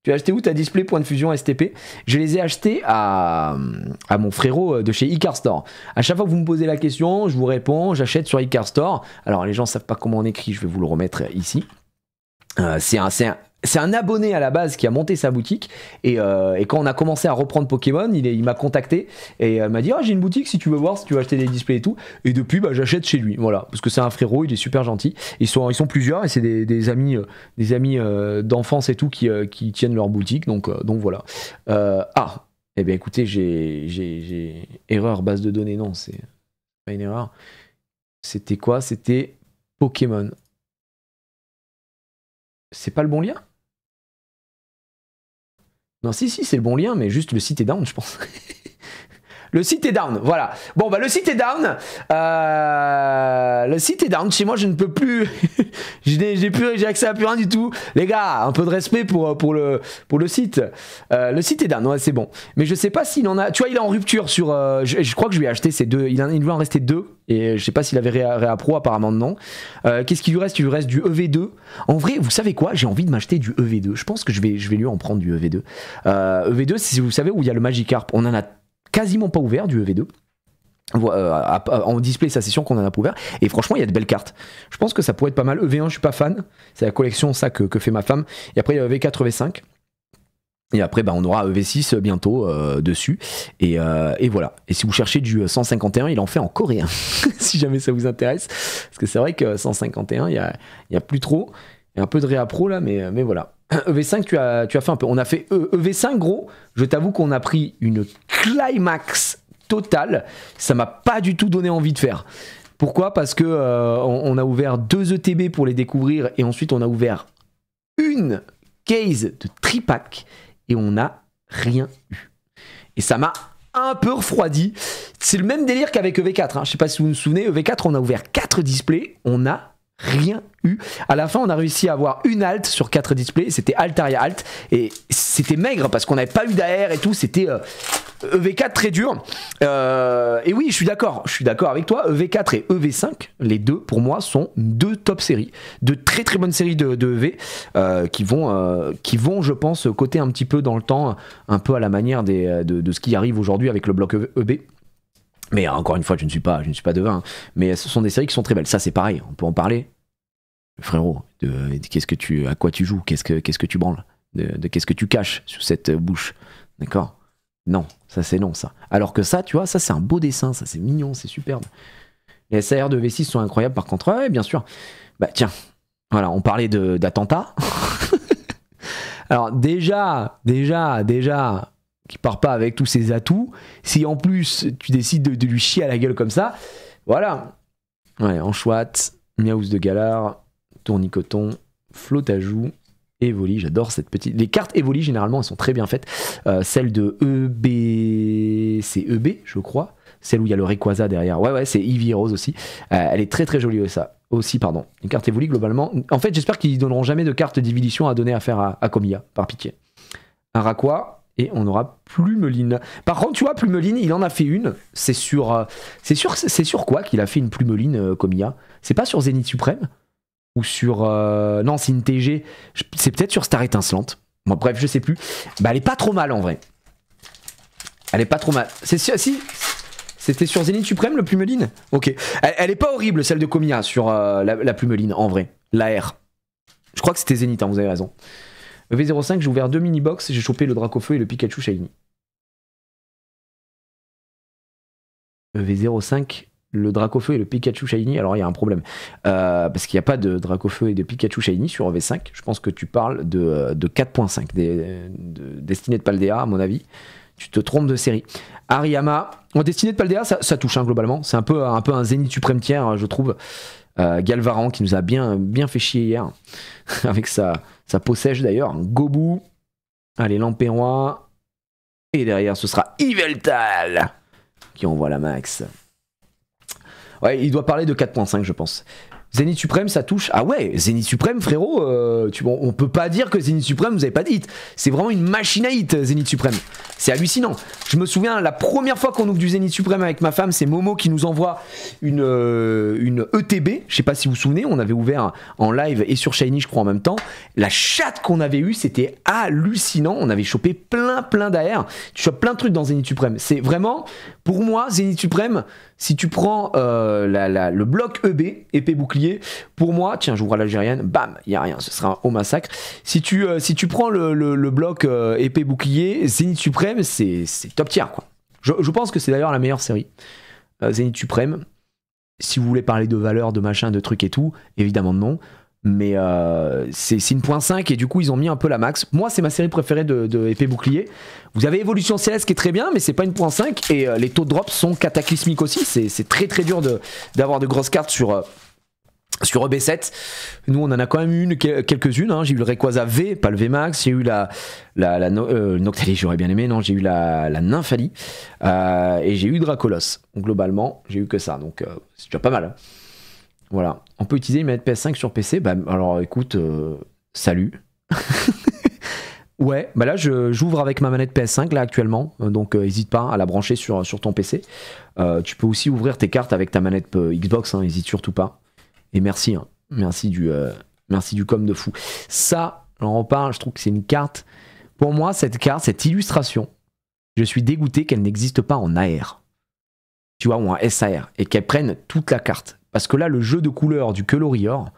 Tu as acheté où ta display point de fusion STP? Je les ai achetés à mon frérot de chez Icar Store. À chaque fois que vous me posez la question, je vous réponds, j'achète sur Icar Store. Alors les gens ne savent pas comment on écrit, je vais vous le remettre ici. C'est un abonné à la base qui a monté sa boutique et quand on a commencé à reprendre Pokémon, il m'a contacté et m'a dit j'ai une boutique si tu veux voir, si tu veux acheter des displays et tout. Et depuis j'achète chez lui, voilà, parce que c'est un frérot, il est super gentil. Ils sont plusieurs et c'est des amis d'enfance et tout qui tiennent leur boutique, donc voilà. Eh bien écoutez, j'ai erreur base de données, non, c'est pas une erreur. C'était quoi? C'était Pokémon. C'est pas le bon lien? Non, si, c'est le bon lien, mais juste le site est down, je pense. Le site est down, voilà. Bon, le site est down. Le site est down. Chez moi, je ne peux plus. J'ai accès à plus rien du tout. Les gars, un peu de respect pour le site. Le site est down, ouais, c'est bon. Mais je sais pas s'il en a. Tu vois, il est en rupture sur. Je crois que je lui ai acheté ces deux. Il lui en restait deux. Et je sais pas s'il avait réappro, apparemment non. Qu'est-ce qu'il lui reste? Il lui reste du EV2. En vrai, vous savez quoi? J'ai envie de m'acheter du EV2. Je pense que je vais lui en prendre du EV2. EV2, si vous savez où il y a le Magikarp, on en a quasiment pas ouvert du EV2. En display, ça c'est sûr qu'on en a pas ouvert. Et franchement, il y a de belles cartes. Je pense que ça pourrait être pas mal. EV1, je suis pas fan. C'est la collection ça que fait ma femme. Et après, il y a EV4, EV5. Et après, on aura EV6 bientôt dessus. Et voilà. Et si vous cherchez du 151, il en fait en coréen. Si jamais ça vous intéresse. Parce que c'est vrai que 151, il y a plus trop. Il y a un peu de réappro là, mais voilà. EV5, tu as fait un peu. On a fait EV5, gros. Je t'avoue qu'on a pris une climax totale. Ça m'a pas du tout donné envie de faire. Pourquoi? Parce que on a ouvert 2 ETB pour les découvrir et ensuite on a ouvert une case de tripack et on n'a rien eu. Et ça m'a un peu refroidi. C'est le même délire qu'avec EV4. Hein. Je sais pas si vous vous souvenez, EV4, on a ouvert 4 displays, on n'a rien eu. À la fin, on a réussi à avoir une alt sur 4 displays. C'était alt arrière alt. Et c'était maigre parce qu'on n'avait pas eu d'AR et tout. C'était EV4 très dur. Et oui, je suis d'accord. Je suis d'accord avec toi. EV4 et EV5, les deux, pour moi, sont 2 top séries. De très très bonnes séries de EV qui vont, je pense, coter un petit peu dans le temps, un peu à la manière de ce qui arrive aujourd'hui avec le bloc EB. Mais encore une fois, je ne suis pas devin, hein. Mais ce sont des séries qui sont très belles. Ça, c'est pareil, on peut en parler. Frérot, à quoi tu joues? Qu'est-ce que tu branles? Qu'est-ce que tu caches sous cette bouche? D'accord? Non, ça c'est non, ça. Alors que ça, tu vois, ça c'est un beau dessin, ça c'est mignon, c'est superbe. Les SAR de V6 sont incroyables par contre. Ouais, bien sûr. Bah tiens, voilà, on parlait d'attentats. Alors déjà, qui part pas avec tous ses atouts, si en plus tu décides de lui chier à la gueule comme ça, voilà. Ouais, Anchoite, Miaous de Galard, Tournicoton, Flottajoux, Evoli, j'adore cette petite... Les cartes Evoli, généralement, elles sont très bien faites. Celle de EB... C'est EB, je crois. Celle où il y a le Rayquaza derrière. Ouais, c'est Eevee Rose aussi. Elle est très très jolie aussi, pardon. Une carte Evoli, globalement. En fait, j'espère qu'ils donneront jamais de carte d'évolution à donner à faire à Comia, par pitié. Un Raqua, et on aura Plumeline. Par contre, tu vois, Plumeline, il en a fait une. C'est sur quoi qu'il a fait une Plumeline, Comia? C'est pas sur Zénith Suprême? Ou sur... non, c'est une TG. C'est peut-être sur Star Étincelante. Bon, bref, je sais plus. Bah, elle est pas trop mal, en vrai. Elle est pas trop mal. C'est sûr, si... C'était sur Zénith Suprême, le Plumeline? Ok. Elle est pas horrible, celle de Comia, sur la Plumeline, en vrai. La R. Je crois que c'était Zénith, hein, vous avez raison. V05, j'ai ouvert 2 mini-box, j'ai chopé le Dracofeu et le Pikachu Shiny. V05, le Dracofeu et le Pikachu Shiny, alors il y a un problème. Parce qu'il n'y a pas de Dracofeu et de Pikachu Shiny sur V5. Je pense que tu parles de 4.5, Destinée de Paldea, à mon avis. Tu te trompes de série. Hariyama, en Destinée de Paldea, ça touche hein, globalement. C'est un peu un Zénith Suprême tiers, je trouve. Galvaran qui nous a bien fait chier hier. Avec sa peau sèche d'ailleurs. Gobu. Allez, Lampérois. Et derrière, ce sera Yveltal qui envoie la max. Ouais, il doit parler de 4.5, je pense. Zénith Suprême, ça touche. Ah ouais, Zénith Suprême, frérot, on peut pas dire que Zénith Suprême, vous avez pas de hit. C'est vraiment une machine à hit, Zénith Suprême. C'est hallucinant. Je me souviens, la première fois qu'on ouvre du Zénith Suprême avec ma femme, c'est Momo qui nous envoie une ETB. Je sais pas si vous vous souvenez, on avait ouvert en live et sur Shiny, je crois, en même temps. La chatte qu'on avait eue, c'était hallucinant. On avait chopé plein d'AR. Tu chopes plein de trucs dans Zénith Suprême. C'est vraiment, pour moi, Zénith Suprême, si tu prends le bloc EB, épée bouclier, pour moi, tiens, j'ouvre l'algérienne, bam, il n'y a rien, ce sera au massacre. Si tu prends le bloc épée bouclier, Zénith Suprême, c'est top tier, quoi. Je pense que c'est d'ailleurs la meilleure série. Zénith Suprême, si vous voulez parler de valeur, de machin, de trucs et tout, évidemment non. Mais c'est une .5 et du coup ils ont mis un peu la max. Moi c'est ma série préférée de épée bouclier. Vous avez Évolution Céleste qui est très bien, mais c'est pas une .5 et les taux de drop sont cataclysmiques aussi. C'est très dur d'avoir de grosses cartes sur EB7. Nous on en a quand même eu quelques-unes, hein. J'ai eu le Rayquaza V, pas le VMAX. J'ai eu la Noctali, j'aurais bien aimé. Non, j'ai eu la Nymphalie et j'ai eu Dracolos. Donc globalement j'ai eu que ça, donc c'est déjà pas mal, hein. Voilà, on peut utiliser une manette PS5 sur PC. Bah alors écoute, salut. Ouais, bah là j'ouvre avec ma manette PS5 là actuellement, donc n'hésite pas à la brancher sur ton PC. Tu peux aussi ouvrir tes cartes avec ta manette Xbox, hein, n'hésite surtout pas. Et merci, hein, merci du com de fou. Ça, on en parle, je trouve que c'est une carte. Pour moi, cette carte, cette illustration, je suis dégoûté qu'elle n'existe pas en AR. Tu vois, ou en SAR, et qu'elle prenne toute la carte. Parce que là, le jeu de couleurs du Keloриor,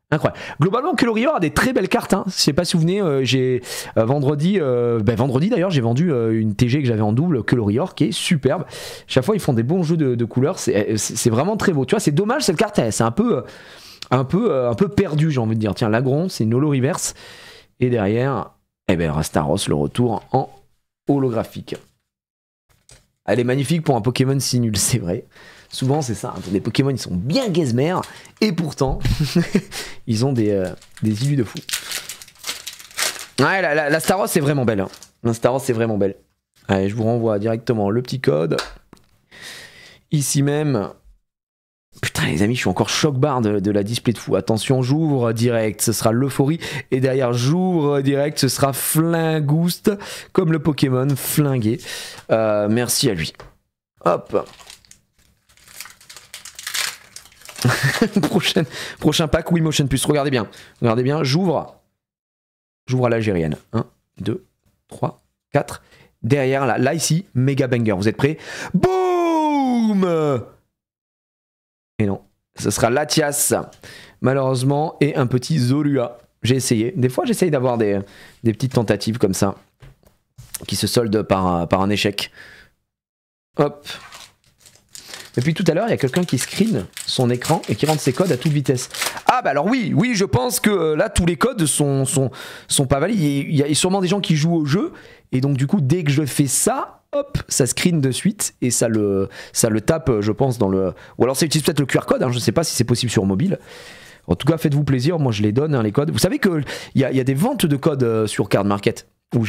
incroyable. Globalement, Keloриor a des très belles cartes, hein. Je sais pas si vous vous souvenez, j'ai vendredi d'ailleurs, j'ai vendu une TG que j'avais en double, Keloриor, qui est superbe. Chaque fois, ils font des bons jeux de couleurs. C'est vraiment très beau. Tu vois, c'est dommage cette carte, c'est un peu perdu, j'ai envie de dire. Tiens, Lagron, c'est une holo reverse. Et derrière, Rastaros, le retour en holographique. Elle est magnifique pour un Pokémon si nul, c'est vrai. Souvent, c'est ça. Les Pokémon, ils sont bien gazmères. Et pourtant, ils ont des illus de fou. Ouais, la Staros, c'est vraiment belle. Hein. La Staros, c'est vraiment belle. Allez, je vous renvoie directement le petit code. Ici même. Putain, les amis, je suis encore choc-barre de la display de fou. Attention, j'ouvre direct, ce sera l'euphorie. Et derrière, j'ouvre direct, ce sera Flingouste. Comme le Pokémon, flingué. Merci à lui. Hop. Prochain pack Wii Motion Plus. Regardez bien, j'ouvre à l'algérienne. 1, 2, 3, 4. Derrière, là ici, méga banger. Vous êtes prêts? Boum! Et non, ce sera Latias, malheureusement, et un petit Zorua. J'ai essayé. Des fois, j'essaye d'avoir des petites tentatives comme ça, qui se soldent par un échec. Hop. Et puis tout à l'heure, il y a quelqu'un qui screen son écran et qui rentre ses codes à toute vitesse. Ah bah alors oui, je pense que là, tous les codes sont pas valides. Il y a sûrement des gens qui jouent au jeu. Et donc du coup, dès que je fais ça, hop, ça screen de suite. Et ça le tape, je pense, dans le... Ou alors ça utilise peut-être le QR code, hein, je ne sais pas si c'est possible sur mobile. En tout cas, faites-vous plaisir, moi je les donne, hein, les codes. Vous savez qu'il y a des ventes de codes sur Card Market. Où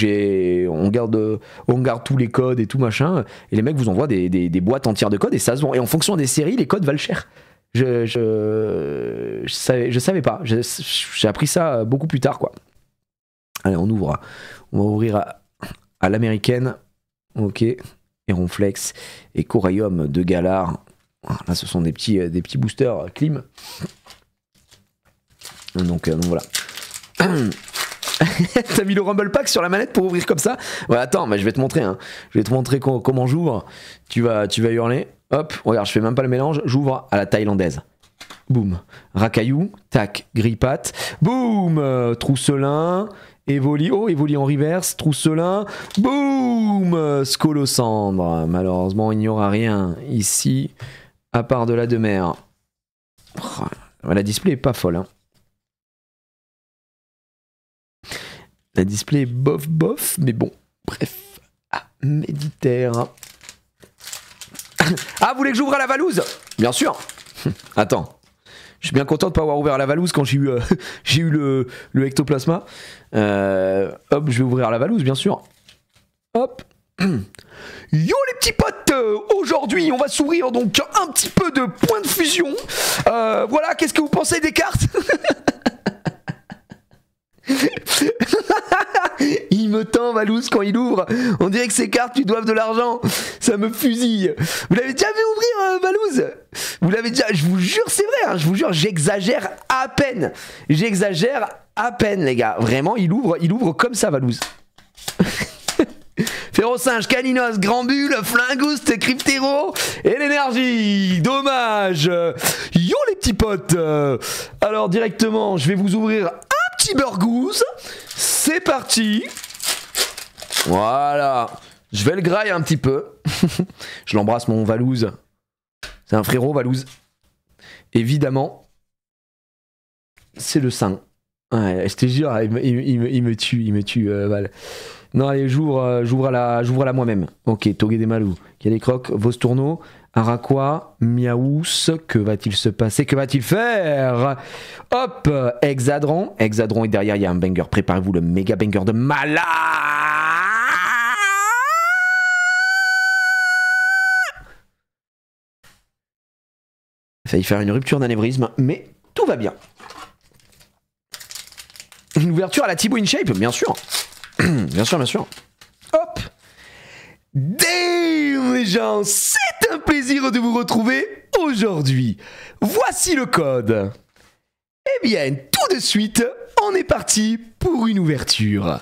on garde tous les codes et tout machin, et les mecs vous envoient des boîtes entières de codes et ça se vend. Et en fonction des séries, les codes valent cher. Je savais pas. J'ai appris ça beaucoup plus tard, quoi. Allez, on ouvre. On va ouvrir à l'américaine. Ok. Aeronflex et Coraium de Galar. Là, ce sont des petits boosters clim. Donc voilà. T'as mis le Rumble Pack sur la manette pour ouvrir comme ça? Ouais, attends, mais je vais te montrer. Hein. Je vais te montrer comment j'ouvre. Tu vas hurler. Hop, regarde, je fais même pas le mélange. J'ouvre à la thaïlandaise. Boum. Racaillou. Tac. Grippat. Boum. Trousselin. Evoli. Oh, Evoli en reverse. Trousselin. Boum. Scolocendre. Malheureusement, il n'y aura rien ici. À part de la demeure. Oh, la display est pas folle, hein. La display est bof, mais bon, bref. Ah, Méditerre. Ah, vous voulez que j'ouvre à la Valouse? Bien sûr. Attends. Je suis bien content de ne pas avoir ouvert à la Valouse quand j'ai eu le ectoplasma. Hop, je vais ouvrir à la Valouse, bien sûr. Hop. Yo les petits potes, aujourd'hui on va s'ouvrir donc un petit peu de points de fusion. Voilà, qu'est-ce que vous pensez des cartes? Il me tend Valouz quand il ouvre. On dirait que ces cartes lui doivent de l'argent. Ça me fusille. Vous l'avez déjà vu ouvrir Valouz? Vous l'avez déjà... Je vous jure c'est vrai, hein, je vous jure, j'exagère à peine. J'exagère à peine les gars. Vraiment il ouvre comme ça Valouz. Férocinge, Caninos, Grand Bulle, Flingouste, Cryptéro et l'énergie. Dommage. Yo les petits potes. Alors directement je vais vous ouvrir un petit Burgouze. C'est parti. Voilà. Je vais le grailler un petit peu. Je l'embrasse mon Valouz. C'est un frérot Valouz. Évidemment. C'est le sein. Ouais, je te jure, il me tue, Val. Non, allez, j'ouvre à la moi-même. Ok, Togué des Malou. Il y a des crocs, Vostourneau, Araquois, Miaous. Que va-t-il se passer? Que va-t-il faire? Hop, Hexadron. Hexadron et derrière, il y a un banger. Préparez-vous le méga banger de malade. Il a failli faire une rupture d'anévrisme, mais tout va bien. Une ouverture à la Thibaut InShape, bien sûr. Bien sûr, bien sûr. Hop. Damn les gens, c'est un plaisir de vous retrouver aujourd'hui. Voici le code. Eh bien, tout de suite, on est parti pour une ouverture.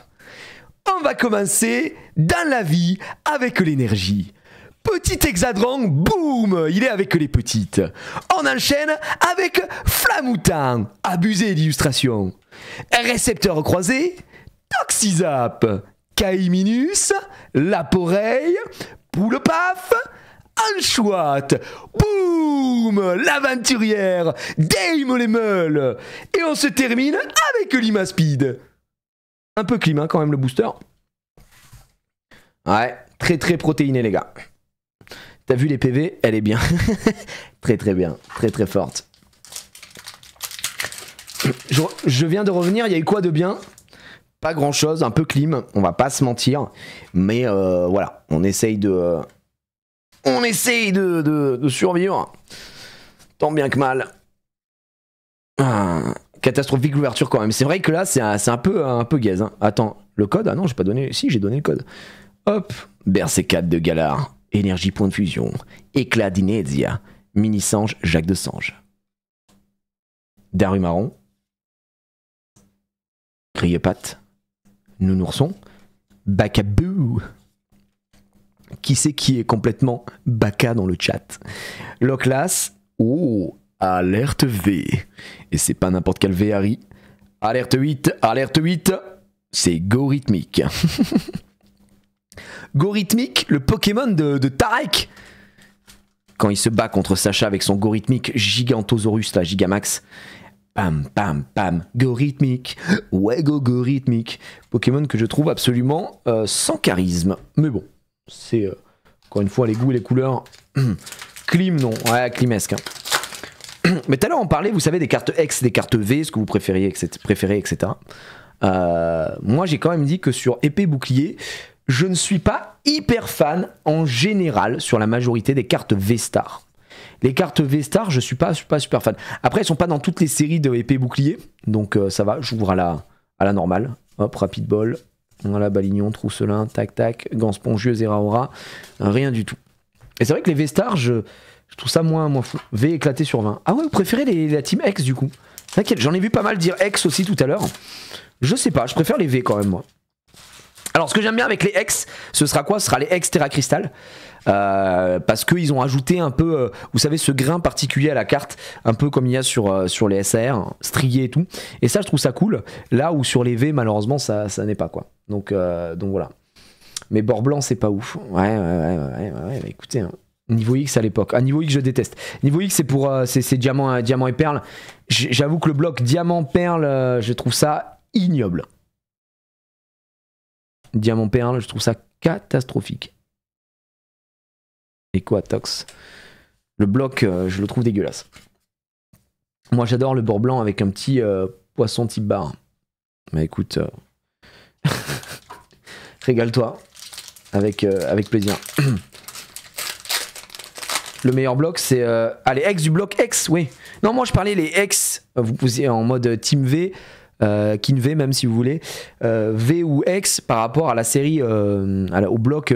On va commencer dans la vie avec l'énergie. Petit hexadron, boum, il est avec les petites. On enchaîne avec Flamoutin, abusé d'illustration. Récepteur croisé, Toxizap, Caïminus, Laporeille, Poule Paf, Anchouat, boum, l'aventurière, Dame les meules. Et on se termine avec Limaspeed. Un peu climat quand même le booster. Ouais, très très protéiné les gars. T'as vu les PV? Elle est bien. Très très bien, très très forte. Je viens de revenir, il y a eu quoi de bien? Pas grand chose, un peu clim, on va pas se mentir. Mais voilà, on essaye de survivre. Tant bien que mal. Catastrophique l'ouverture quand même. C'est vrai que là, c'est un peu gaze. Hein. Attends, le code? Ah non, j'ai pas donné. Si, j'ai donné le code. Hop, Berserkat de Galar. Énergie point de fusion. Éclat d'Inésia. Mini-Sange, Jacques de Sange. Darumaron. Grillepat. Nounourson. Bakabou. Qui c'est qui est complètement baka dans le chat? Loclas. Oh, alerte V. Et c'est pas n'importe quel V, Harry. Alerte 8, alerte 8. C'est Gorhythmique. Gorhythmique, le Pokémon de Tarek. quand il se bat contre Sacha avec son Gorhythmique Gigantosaurus, là, Gigamax. Pam, pam, pam, Gorhythmique, ouais, Gorhythmique. Pokémon que je trouve absolument sans charisme. Mais bon, c'est encore une fois les goûts et les couleurs. Clim, non, ouais, climesque. Hein. Mais tout à l'heure, on parlait, vous savez, des cartes X, des cartes V, ce que vous préférez, etc. Moi, j'ai quand même dit que sur épée bouclier, je ne suis pas hyper fan en général sur la majorité des cartes V-Star. Les cartes V-Star, je suis pas super fan. Après, elles sont pas dans toutes les séries de épée bouclier, donc ça va, j'ouvre à la normale. Hop, Rapid Ball, voilà, Balignon, Trousselin, tac tac, Gant Spongieux, Zeraora, rien du tout. Et c'est vrai que les V-Star, je trouve ça moins fou. V éclaté sur 20. Ah ouais, vous préférez la team X du coup? T'inquiète, j'en ai vu pas mal dire X aussi tout à l'heure. Je sais pas, je préfère les V quand même moi. Alors ce que j'aime bien avec les X, ce sera quoi? Ce sera les X Terra Crystal. Parce qu'ils ont ajouté un peu, vous savez, ce grain particulier à la carte, un peu comme il y a sur les SAR, strié et tout. Et ça, je trouve ça cool. Là où sur les V, malheureusement, ça n'est pas quoi. Donc voilà. Mais bord blanc, c'est pas ouf. Ouais, bah, écoutez, hein. Niveau X à l'époque. Ah, niveau X, je déteste. Niveau X, c'est pour c'est diamant et perle. J'avoue que le bloc diamant perle, je trouve ça ignoble. Diamant perle, je trouve ça catastrophique. Equatox. Le bloc, je le trouve dégueulasse. Moi, j'adore le bord blanc avec un petit poisson type bar. Mais écoute, régale-toi avec plaisir. Le meilleur bloc, c'est les X du bloc X, oui. Non, moi je parlais les X. Vous posez en mode Team V, Kin V même si vous voulez, V ou X par rapport à la série, au bloc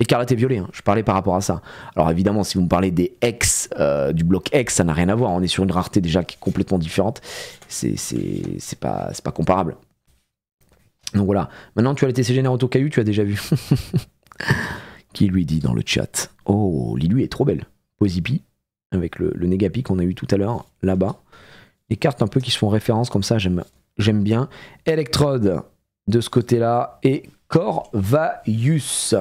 Écarlate et Violet. Hein. Je parlais par rapport à ça. Alors évidemment, si vous me parlez des X du bloc X, ça n'a rien à voir. On est sur une rareté déjà qui est complètement différente. C'est pas comparable. Donc voilà. Maintenant, tu as les TCG Naruto Caillou, tu as déjà vu. Qui lui dit dans le chat? Oh, Lilu est trop belle. Posipi, avec le Negapi qu'on a eu tout à l'heure, là-bas. Les cartes un peu qui se font référence comme ça, j'aime bien. Electrode de ce côté-là et Corvaius.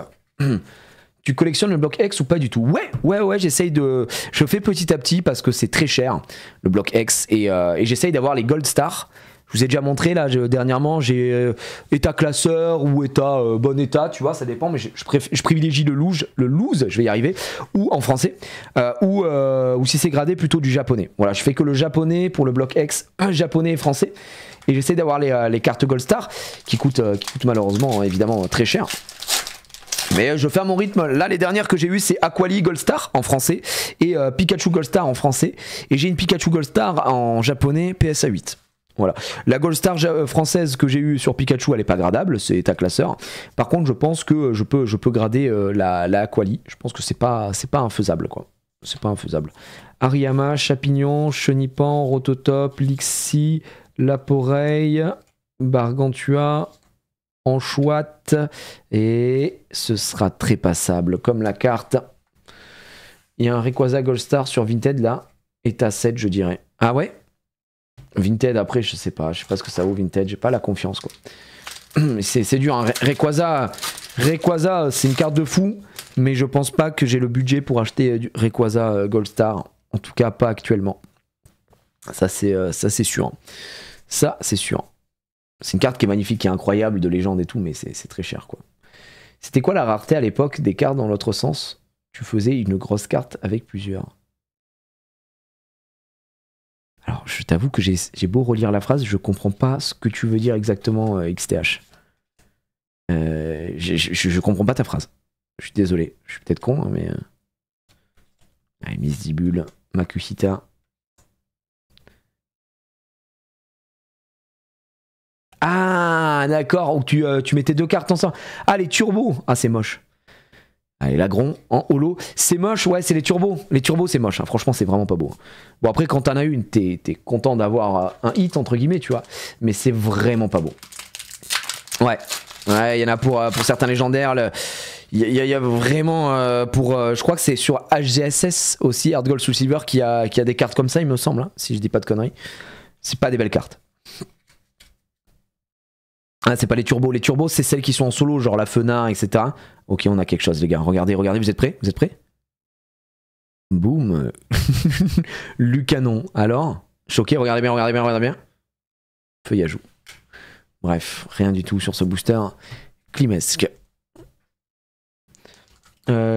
Tu collectionnes le bloc X ou pas du tout? Ouais, j'essaye de... Je fais petit à petit parce que c'est très cher, le bloc X, et j'essaye d'avoir les Gold Star. Je vous ai déjà montré là dernièrement, j'ai état classeur ou état bon état, tu vois, ça dépend, mais je privilégie le loose, je vais y arriver, ou en français, ou si c'est gradé plutôt du japonais. Voilà, je fais que le japonais pour le bloc X, japonais et français, et j'essaie d'avoir les cartes Gold Star qui coûtent malheureusement évidemment très cher. Mais je fais à mon rythme. Là, les dernières que j'ai eues, c'est Aquali Gold Star en français et Pikachu Gold Star en français. Et j'ai une Pikachu Gold Star en japonais PSA 8. Voilà. La Gold Star française que j'ai eue sur Pikachu, elle est pas gradable, c'est état classeur. Par contre, je pense que je peux grader la Aquali. Je pense que c'est pas infaisable, quoi. C'est pas infaisable. Ariyama, Chapignon, Chenipan, Rototop, Lixi, Laporeille, Bargantua, Anchouette, et ce sera très passable comme la carte. Il y a un Rayquaza Gold Star sur Vinted là, état 7 je dirais. Ah ouais? Vinted après je sais pas ce que ça vaut Vinted, j'ai pas la confiance quoi. C'est dur, hein. Rayquaza c'est une carte de fou, mais je pense pas que j'ai le budget pour acheter du Rayquaza Gold Star, en tout cas pas actuellement. Ça c'est sûr. Ça c'est sûr. C'est une carte qui est magnifique, qui est incroyable, de légende et tout, mais c'est très cher quoi. C'était quoi la rareté à l'époque des cartes dans l'autre sens? Tu faisais une grosse carte avec plusieurs. Alors je t'avoue que j'ai beau relire la phrase, je comprends pas ce que tu veux dire exactement XTH. Je comprends pas ta phrase. Je suis désolé, je suis peut-être con, hein, mais... Allez, Miss Dibule, Makusita... Ah, d'accord, où tu mettais deux cartes ensemble. Ah, les turbos. Ah, c'est moche. Allez, l'agron en holo. C'est moche, ouais, c'est les turbos. Les turbos, c'est moche. Hein. Franchement, c'est vraiment pas beau. Bon, après, quand t'en as une, t'es content d'avoir un hit, entre guillemets, tu vois. Mais c'est vraiment pas beau. Ouais, il y en a pour certains légendaires. Il y a vraiment je crois que c'est sur HGSS aussi, Hard Gold Soul Silver, qui a des cartes comme ça, il me semble, hein, si je dis pas de conneries. C'est pas des belles cartes. Ah, c'est pas les turbos. Les turbos, c'est celles qui sont en solo, genre la Fenard, etc. Ok, on a quelque chose, les gars. Regardez, vous êtes prêts? Vous êtes prêts? Boum. Lucanon. Alors, choqué, regardez bien, regardez bien, regardez bien. Feuillage. Bref, rien du tout sur ce booster. Climesque.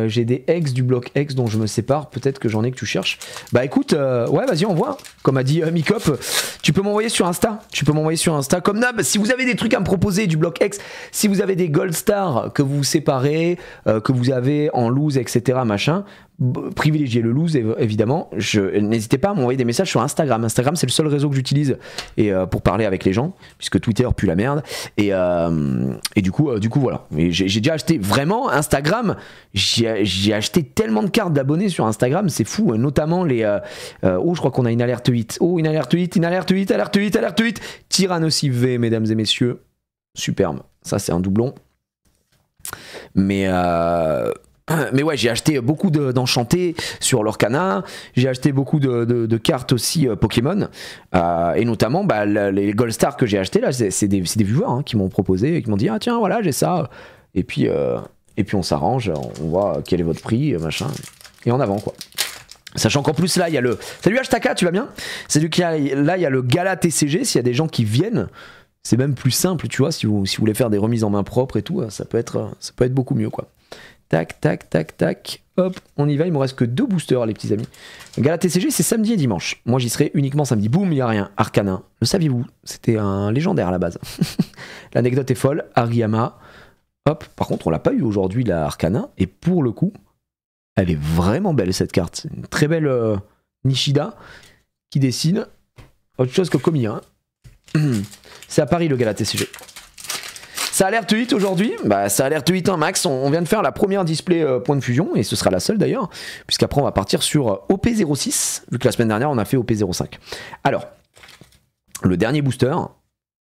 J'ai des ex du bloc X dont je me sépare. Peut-être que j'en ai que tu cherches. Bah écoute, ouais, vas-y, on voit. Comme a dit Mikop, tu peux m'envoyer sur Insta. Tu peux m'envoyer sur Insta. Comme d'hab, si vous avez des trucs à me proposer du bloc X, si vous avez des Gold Stars que vous séparez, que vous avez en loose, etc., machin, privilégiez le loose, évidemment. N'hésitez pas à m'envoyer des messages sur Instagram. Instagram, c'est le seul réseau que j'utilise pour parler avec les gens, puisque Twitter pue la merde. Et du coup, voilà. J'ai déjà acheté vraiment Instagram. J'ai acheté tellement de cartes d'abonnés sur Instagram, c'est fou. Notamment les. Oh, je crois qu'on a une alerte 8. Oh, une alerte 8, une alerte 8, alerte 8, alerte 8. Tyrannosaure V, mesdames et messieurs. Superbe. Ça, c'est un doublon. Mais ouais, j'ai acheté beaucoup d'enchantés sur l'Orcana, j'ai acheté beaucoup de cartes aussi Pokémon, et notamment bah, les Gold Stars que j'ai acheté là, c'est des viewers hein, qui m'ont proposé, et qui m'ont dit ah tiens voilà j'ai ça, et puis on s'arrange, on voit quel est votre prix, machin, et en avant quoi. Sachant qu'en plus là il y a le... Salut Hashtaka, tu vas bien? Salut, là il y a le Gala TCG, s'il y a des gens qui viennent, c'est même plus simple tu vois, si vous voulez faire des remises en main propre et tout, ça peut être beaucoup mieux quoi. Tac, tac, tac, tac. Hop, on y va. Il me reste que 2 boosters, les petits amis. Gala TCG, c'est samedi et dimanche. Moi, j'y serai uniquement samedi. Boum, il n'y a rien. Arcana. Le saviez-vous? C'était un légendaire à la base. L'anecdote est folle. Ariyama. Hop. Par contre, on l'a pas eu aujourd'hui, la Arcana. Et pour le coup, elle est vraiment belle, cette carte. Une très belle Nishida qui dessine. Autre chose que Komi. Hein. C'est à Paris, le Gala TCG. Ça alerte 8 aujourd'hui, bah ça alerte 8 hein, max, on vient de faire la première display point de fusion, et ce sera la seule d'ailleurs, puisqu'après on va partir sur OP06, vu que la semaine dernière on a fait OP05. Alors, le dernier booster,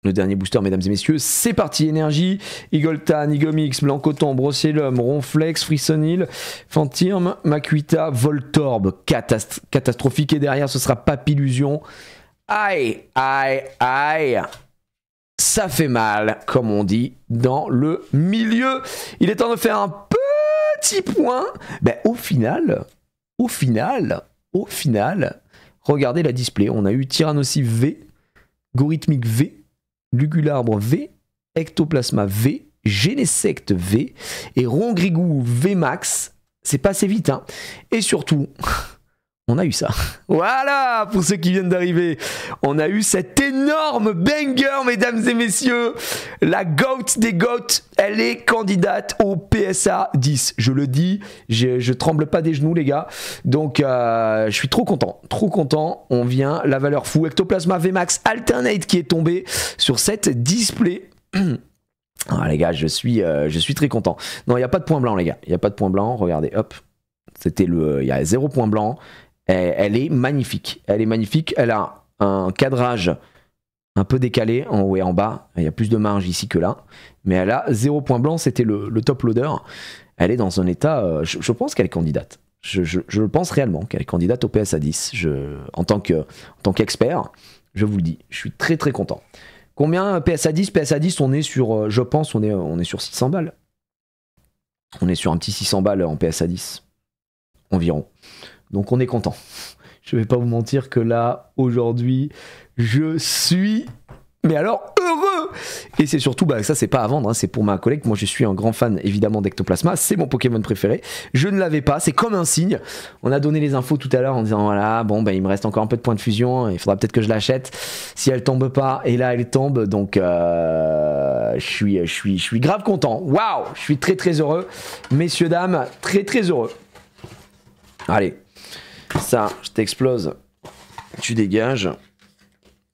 mesdames et messieurs, c'est parti. Énergie, Eagletan, Igomix, Blancoton, Brocellum, Ronflex, Frissonil, Fantirm, Makuita, Voltorb, catastrophique, et derrière ce sera Papillusion. Aïe, aïe, aïe. Ça fait mal, comme on dit, dans le milieu. Il est temps de faire un petit point. Ben, au final, regardez la display. On a eu Tyrannosaure V, Gorithmic V, Lugularbre V, Ectoplasma V, Genesect V et Rongrigou V Max. C'est passé vite, hein. Et surtout... on a eu ça. Voilà, pour ceux qui viennent d'arriver. On a eu cet énorme banger, mesdames et messieurs. La GOAT des GOAT, elle est candidate au PSA 10. Je le dis, je tremble pas des genoux, les gars. Donc, je suis trop content. Trop content. On vient, la valeur fou. Ectoplasma VMAX Alternate qui est tombé sur cette display. Ah, les gars, je suis très content. Non, il n'y a pas de point blanc, les gars. Il n'y a pas de point blanc. Regardez, hop. C'était il y a 0 point blanc. Elle est magnifique. Elle est magnifique. Elle a un cadrage un peu décalé en haut et en bas. Il y a plus de marge ici que là. Mais elle a 0 point blanc. C'était le top loader. Elle est dans un état... je pense qu'elle est candidate. Je le pense réellement qu'elle est candidate au PSA 10. En tant qu'expert, je vous le dis. Je suis très très content. Combien PSA 10? PSA 10, on est sur... je pense on est sur 600 balles. On est sur un petit 600 balles en PSA 10. Environ. Donc on est content. Je vais pas vous mentir que là, aujourd'hui, je suis... mais alors heureux. Et c'est surtout, bah, ça c'est pas à vendre, hein, c'est pour ma collègue. Moi je suis un grand fan évidemment d'Ectoplasma, c'est mon Pokémon préféré. Je ne l'avais pas, c'est comme un signe. On a donné les infos tout à l'heure en disant voilà, bon bah il me reste encore un peu de points de fusion, il faudra peut-être que je l'achète si elle tombe pas. Et là elle tombe, donc je suis grave content. Waouh, je suis très très heureux, messieurs dames, très très heureux. Allez, ça je t'explose, tu dégages.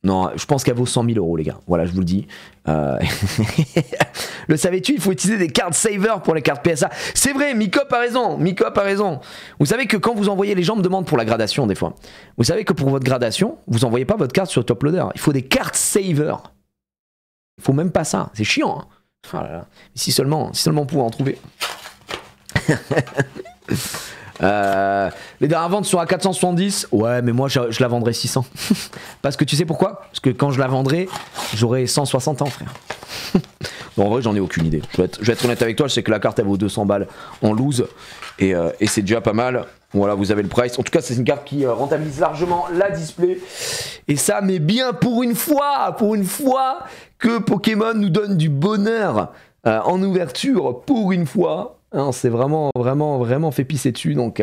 Non, je pense qu'elle vaut 100 000 €, les gars. Voilà, je vous le dis. Le savais-tu, il faut utiliser des cartes saver pour les cartes PSA. C'est vrai, Mikop a raison. Mikop a raison. Vous savez que quand vous envoyez, les gens me demandent pour la gradation des fois. Vous savez que pour votre gradation, vous envoyez pas votre carte sur top loader. Il faut des cartes saver. Il faut même pas ça. C'est chiant. Hein. Oh là là. Si seulement on pouvait en trouver. Les dernières ventes sont à 470. Ouais, mais moi je la vendrai 600. Parce que tu sais pourquoi? Parce que quand je la vendrai, j'aurai 160 ans, frère. Bon, en vrai, j'en ai aucune idée. Je vais être honnête avec toi, je sais que la carte elle vaut 200 balles en loose. Et c'est déjà pas mal. Voilà, vous avez le price. En tout cas, c'est une carte qui rentabilise largement la display. Et ça, mais bien pour une fois que Pokémon nous donne du bonheur en ouverture, pour une fois. Hein, c'est vraiment fait pisser dessus. Donc,